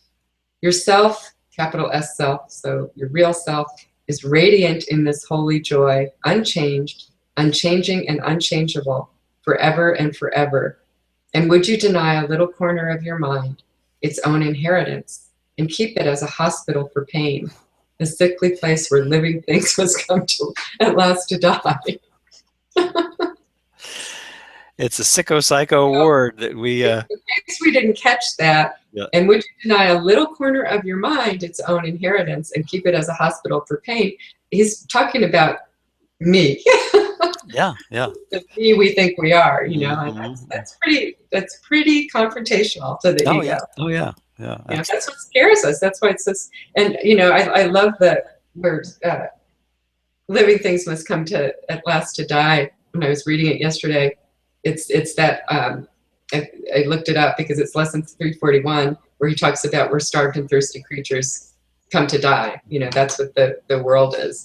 Speaker 2: Yourself, capital S self, so your real self, is radiant in this holy joy, unchanged, unchanging, and unchangeable, forever and forever. And would you deny a little corner of your mind its own inheritance and keep it as a hospital for pain, a sickly place where living things must come to at last to die.
Speaker 1: It's a sicko-psycho word that we...
Speaker 2: In case we didn't catch that,
Speaker 1: Yeah.
Speaker 2: and would you deny a little corner of your mind its own inheritance and keep it as a hospital for pain? He's talking about me.
Speaker 1: Yeah, yeah.
Speaker 2: The me we think we are, you know,
Speaker 1: Mhm.
Speaker 2: and that's pretty confrontational to the
Speaker 1: Oh,
Speaker 2: ego.
Speaker 1: yeah. Oh, yeah. Yeah.
Speaker 2: You know, that's what scares us. That's why it's this, and you know, I love the word living things must come to at last to die. When I was reading it yesterday, it's that I looked it up because it's lesson 341 where he talks about we're starved and thirsty creatures come to die. You know, that's what the world is,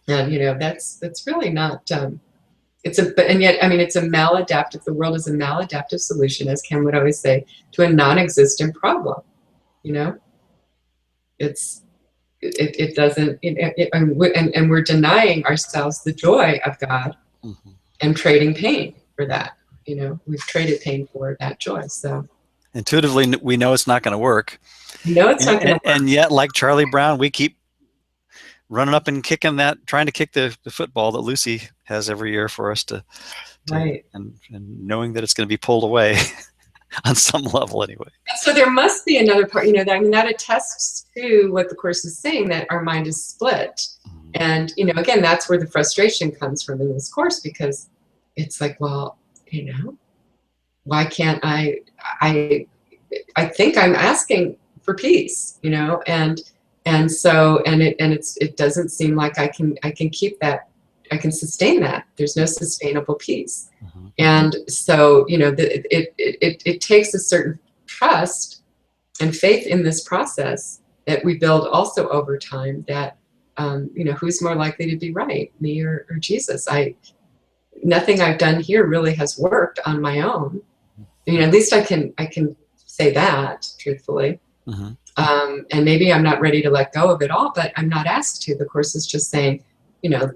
Speaker 2: and you know that's really not. And yet, I mean, it's a maladaptive. The world is a maladaptive solution, as Ken would always say, to a non-existent problem. You know, it doesn't, and we're denying ourselves the joy of God
Speaker 1: Mhm.
Speaker 2: and trading pain for that. You know, we've traded pain for that joy. So
Speaker 1: Intuitively, we know it's not going to work.
Speaker 2: no, it's not going to work.
Speaker 1: And yet, like Charlie Brown, we keep running up and trying to kick the football that Lucy has every year for us to
Speaker 2: Right.
Speaker 1: and knowing that it's going to be pulled away on some level anyway.
Speaker 2: So there must be another part, you know, I mean, that attests to what the Course is saying, that our mind is split.
Speaker 1: Mhm.
Speaker 2: And, you know, again, that's where the frustration comes from in this Course, because it's like, well, you know, why can't I think I'm asking for peace, you know, and so, it doesn't seem like I can keep that, I can sustain that. There's no sustainable peace.
Speaker 1: Mhm.
Speaker 2: And so, you know, it takes a certain trust and faith in this process that we build also over time, that, you know, who's more likely to be right, me or Jesus? Nothing I've done here really has worked on my own. You know, at least I can say that truthfully.
Speaker 1: Mm-hmm.
Speaker 2: And maybe I'm not ready to let go of it all, but I'm not asked to. The Course is just saying, you know,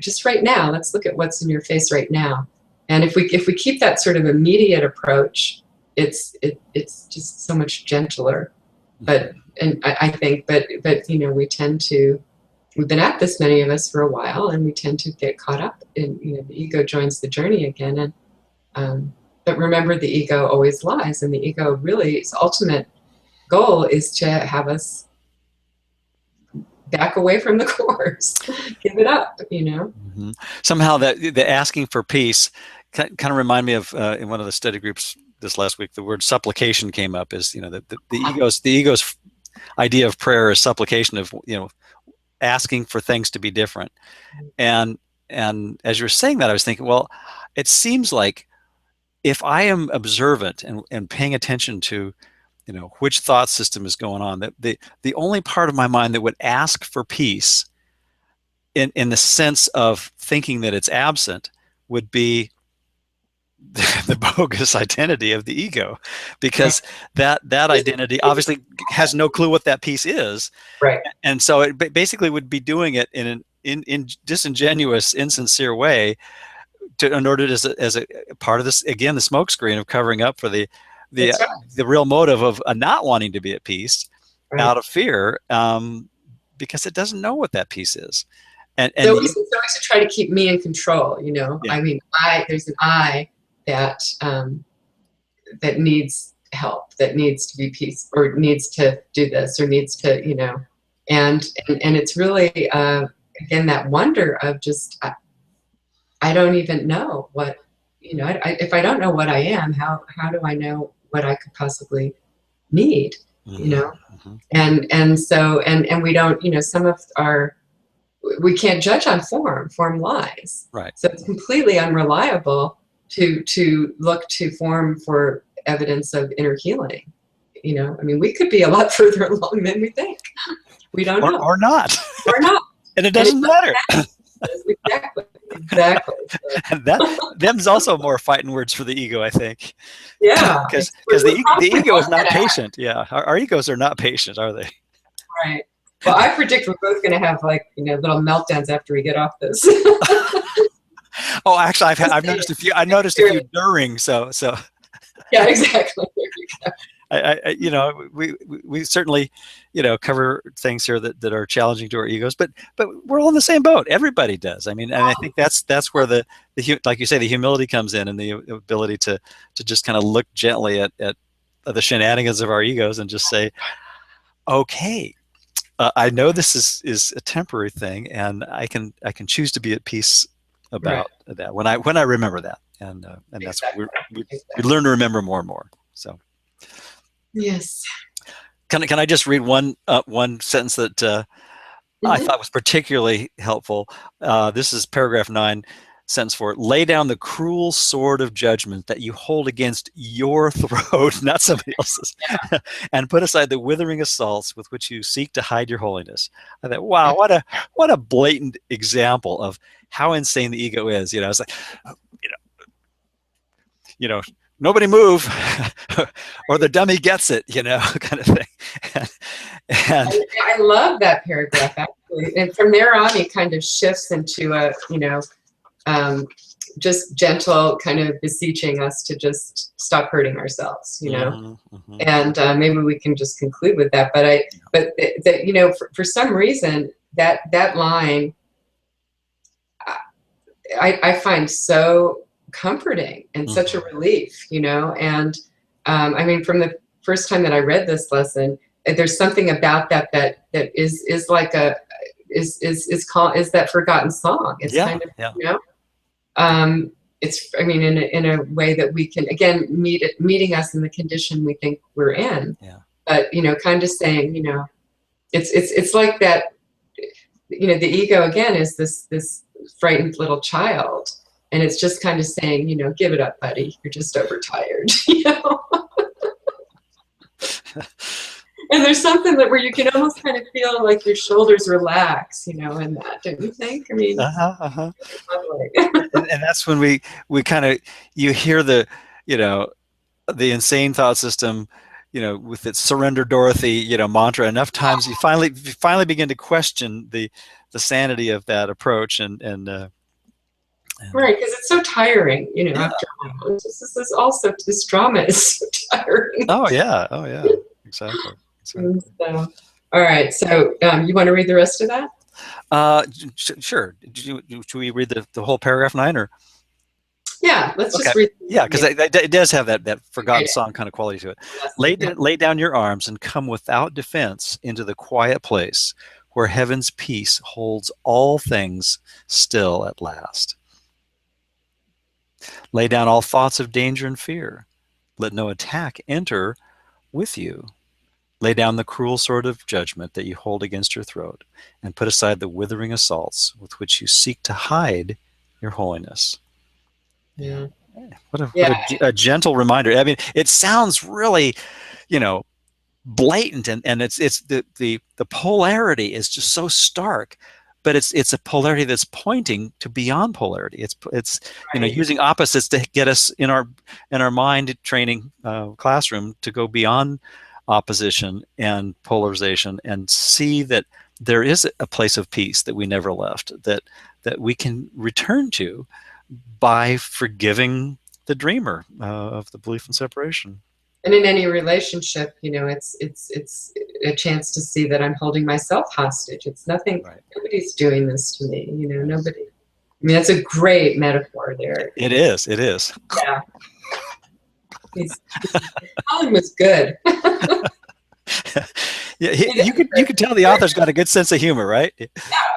Speaker 2: just right now, let's look at what's in your face right now. And if we keep that sort of immediate approach, it's just so much gentler. But I think, but you know, we've been at this, many of us, for a while, and we tend to get caught up in, you know, the ego joins the journey again. And but remember, the ego always lies, and the ego really, its ultimate goal is to have us back away from the Course, give it up, you know.
Speaker 1: Mm-hmm. Somehow that the asking for peace kind of remind me of in one of the study groups this last week, the word supplication came up. Is, you know, the ego's idea of prayer is supplication, of, you know, asking for things to be different. And as you're saying that, I was thinking, well, it seems like if I am observant and paying attention to, you know, which thought system is going on, that the only part of my mind that would ask for peace in the sense of thinking that it's absent would be the bogus identity of the ego, because that identity obviously has no clue what that peace is,
Speaker 2: right?
Speaker 1: And so it basically would be doing it in an disingenuous, insincere way, in order to, as a part of this, again, the smokescreen of covering up for the real motive of not wanting to be at peace, out of fear, because it doesn't know what that peace is. And
Speaker 2: so it's always to try to keep me in control, you know.
Speaker 1: Yeah.
Speaker 2: I mean, there's an I that that needs help, that needs to be peace, or needs to do this, or needs to, you know, and it's really again, that wonder of just I don't even know what, you know, if I don't know what I am, how do I know what I could possibly need, you know?
Speaker 1: Mm-hmm.
Speaker 2: And so we don't, you know, some of we can't judge on form lies,
Speaker 1: right?
Speaker 2: So it's completely unreliable to look to form for evidence of inner healing, you know. I mean, we could be a lot further along than we think. We don't know,
Speaker 1: or not, and it doesn't matter.
Speaker 2: Exactly.
Speaker 1: And them's also more fighting words for the ego, I think.
Speaker 2: Yeah,
Speaker 1: because the ego is not patient. Yeah, our egos are not patient, are they?
Speaker 2: Right. Well, I predict we're both going to have, like, you know, little meltdowns after we get off this.
Speaker 1: Oh, actually, I've noticed a few. I noticed a few during. So.
Speaker 2: Yeah, exactly. There you go.
Speaker 1: you know, we certainly, you know, cover things here that are challenging to our egos, but we're all in the same boat. Everybody does. I mean, and I think that's where like you say, the humility comes in, and the ability to just kind of look gently at the shenanigans of our egos and just say, okay, I know this is a temporary thing, and I can choose to be at peace
Speaker 2: Right.
Speaker 1: about that when I remember that, and that's
Speaker 2: Exactly.
Speaker 1: we
Speaker 2: Exactly.
Speaker 1: learn to remember more and more. So
Speaker 2: Yes.
Speaker 1: can I just read one sentence that I
Speaker 2: Hmm.
Speaker 1: thought was particularly helpful? This is paragraph 9. Sentence 4: lay down the cruel sword of judgment that you hold against your throat, not somebody else's, and put aside the withering assaults with which you seek to hide your holiness. I thought, wow, what a blatant example of how insane the ego is. You know, it's like, you know, you know, nobody move, or the dummy gets it. You know, kind of thing. And
Speaker 2: I love that paragraph actually, and from there on, he kind of shifts into a, um, just gentle kind of beseeching us to just stop hurting ourselves,
Speaker 1: mhm, mhm.
Speaker 2: and maybe we can just conclude with that. But that, for some reason that line I find so comforting and such a
Speaker 1: Mhm.
Speaker 2: relief, and I mean, from the first time that I read this lesson, there's something about that is like a is that forgotten song. It's
Speaker 1: Yeah,
Speaker 2: kind of,
Speaker 1: yeah,
Speaker 2: it's, I mean, in a way that we can again meeting us in the condition we think we're in,
Speaker 1: yeah.
Speaker 2: but kind of saying, it's like that, the ego again is this frightened little child, and it's just kind of saying, give it up, buddy, you're just overtired. And there's something that where you can almost kind of feel like your shoulders relax, in that, don't you think? I mean,
Speaker 1: Uh-huh, uh-huh.
Speaker 2: lovely.
Speaker 1: And that's when we kind of, you hear the, you know, the insane thought system, you know, with its surrender Dorothy, you know, mantra enough times, you finally begin to question the sanity of that approach, and
Speaker 2: Right, because it's so tiring,
Speaker 1: yeah.
Speaker 2: after a while. This is also, this drama is so tiring.
Speaker 1: Oh yeah, oh yeah, exactly,
Speaker 2: And
Speaker 1: exactly.
Speaker 2: so, all right, so you want to read the rest of that?
Speaker 1: Sure. Should we read the whole paragraph 9, or?
Speaker 2: Yeah, let's
Speaker 1: Okay.
Speaker 2: just read.
Speaker 1: Yeah, because
Speaker 2: Yeah,
Speaker 1: it does have that
Speaker 2: read
Speaker 1: forgotten
Speaker 2: it.
Speaker 1: song kind of quality to it.
Speaker 2: Lesson. Yeah.
Speaker 1: Lay down your arms and come without defense into the quiet place where heaven's peace holds all things still at last. Lay down all thoughts of danger and fear. Let no attack enter with you. Lay down the cruel sword of judgment that you hold against your throat, and put aside the withering assaults with which you seek to hide your holiness. Yeah.
Speaker 2: Yeah.
Speaker 1: What a gentle reminder. I mean, it sounds really, you know, blatant, and it's the polarity is just so stark, but it's a polarity that's pointing to beyond polarity. It's
Speaker 2: Right.
Speaker 1: using opposites to get us in our mind training classroom to go beyond opposition and polarization and see that there is a place of peace that we never left, that we can return to by forgiving the dreamer of the belief in separation.
Speaker 2: And in any relationship, it's a chance to see that I'm holding myself hostage. It's nothing.
Speaker 1: Right.
Speaker 2: Nobody's doing this to me.
Speaker 1: Right.
Speaker 2: Nobody. I mean, that's a great metaphor there.
Speaker 1: It is. It is.
Speaker 2: Yeah. Colin was good.
Speaker 1: Yeah,
Speaker 2: He did
Speaker 1: you could tell the author's got a good sense of humor, right?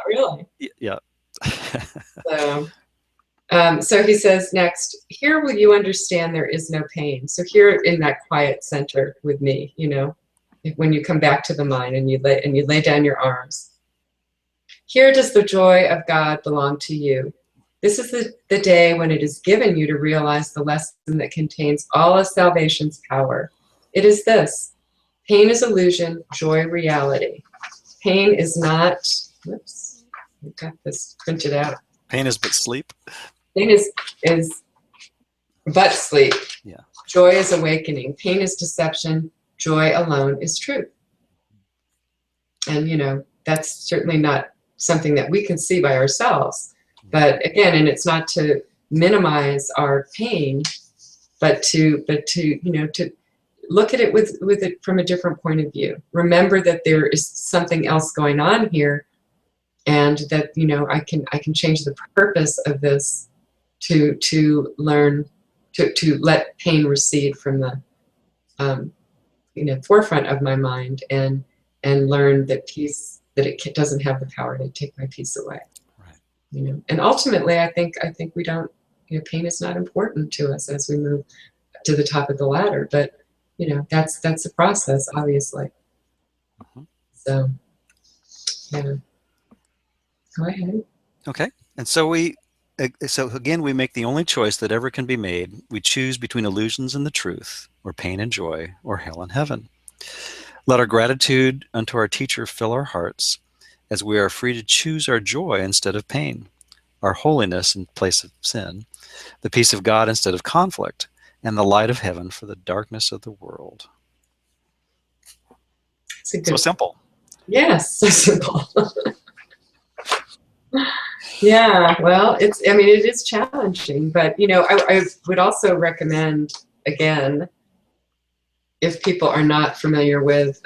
Speaker 2: really.
Speaker 1: Yeah.
Speaker 2: So, so he says next, here will you understand there is no pain. So here in that quiet center with me, when you come back to the mind and you lay down your arms. Here does the joy of God belong to you. This is the day when it is given you to realize the lesson that contains all of salvation's power. It is this: pain is illusion, joy reality. Pain is not, whoops, I've got this printed out.
Speaker 1: Pain is but sleep.
Speaker 2: Pain is but sleep.
Speaker 1: Yeah.
Speaker 2: Joy is awakening. Pain is deception. Joy alone is truth. And that's certainly not something that we can see by ourselves. But again, and it's not to minimize our pain, but to look at it with it from a different point of view. Remember that there is something else going on here, and that, you know, I can change the purpose of this to learn to let pain recede from the you know, forefront of my mind, and learn that peace, that it doesn't have the power to take my peace away.
Speaker 1: Right.
Speaker 2: You know, and ultimately, I think we don't, you know, pain is not important to us as we move to the top of the ladder, but, you know, that's a process, obviously. So, yeah. Go ahead.
Speaker 1: Okay. And so again, we make the only choice that ever can be made. We choose between illusions and the truth, or pain and joy, or hell and heaven. Let our gratitude unto our teacher fill our hearts, as we are free to choose our joy instead of pain, our holiness in place of sin, the peace of God instead of conflict, and the light of heaven for the darkness of the world. So simple.
Speaker 2: Yes, so simple. Yeah, well, I mean, it is challenging, but, you know, I would also recommend, again, if people are not familiar with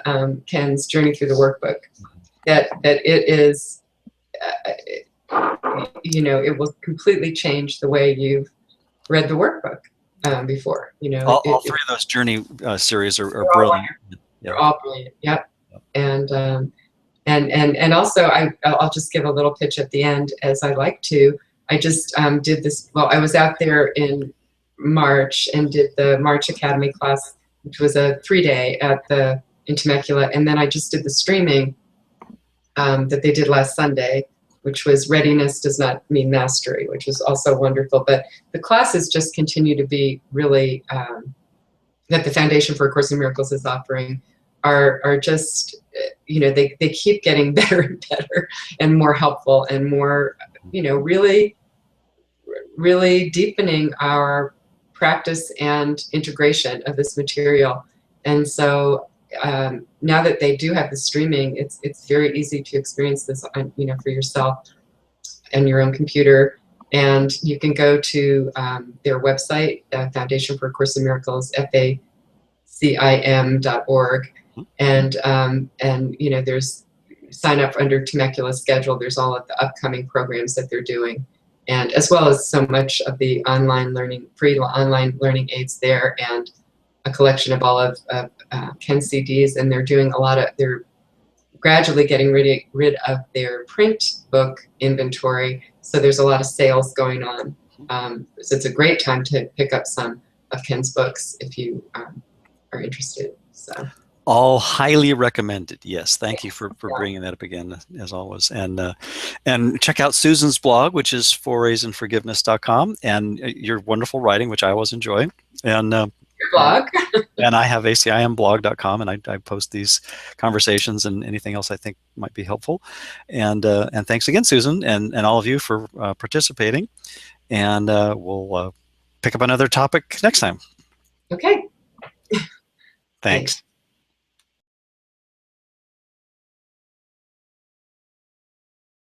Speaker 2: Ken's Journey Through the Workbook, that it is, you know, it will completely change the way you've read the workbook before. You know,
Speaker 1: all three of those journey series are brilliant.
Speaker 2: They're all brilliant. Yep. And also, I'll just give a little pitch at the end, as I like to. I just did this. Well, I was out there in March and did the March Academy class, which was a 3-day in Temecula, and then I just did the streaming that they did last Sunday, which was Readiness Does Not Mean Mastery, which was also wonderful. But the classes just continue to be really, that the Foundation for A Course in Miracles is offering, are just, you know, they keep getting better and better and more helpful and more, you know, really, really deepening our practice and integration of this material. And so now that they do have the streaming, it's very easy to experience this, you know, for yourself and your own computer. And you can go to their website, Foundation for A Course in Miracles, FACIM.org, and you know, there's sign up under Temecula schedule. There's all of the upcoming programs that they're doing, and as well as so much of the online learning, free online learning aids there, and a collection of all of Ken's CDs. And they're doing they're gradually getting rid of their print book inventory. So there's a lot of sales going on. So it's a great time to pick up some of Ken's books if you are interested. So.
Speaker 1: All highly recommended. Yes, thank you for bringing that up again, as always. And check out Susan's blog, which is foraysinforgiveness.com, and your wonderful writing, which I always enjoy. And
Speaker 2: your blog.
Speaker 1: And I have acimblog.com, and I post these conversations and anything else I think might be helpful. And thanks again, Susan, and all of you for participating. And we'll pick up another topic next time.
Speaker 2: Okay.
Speaker 1: Thanks.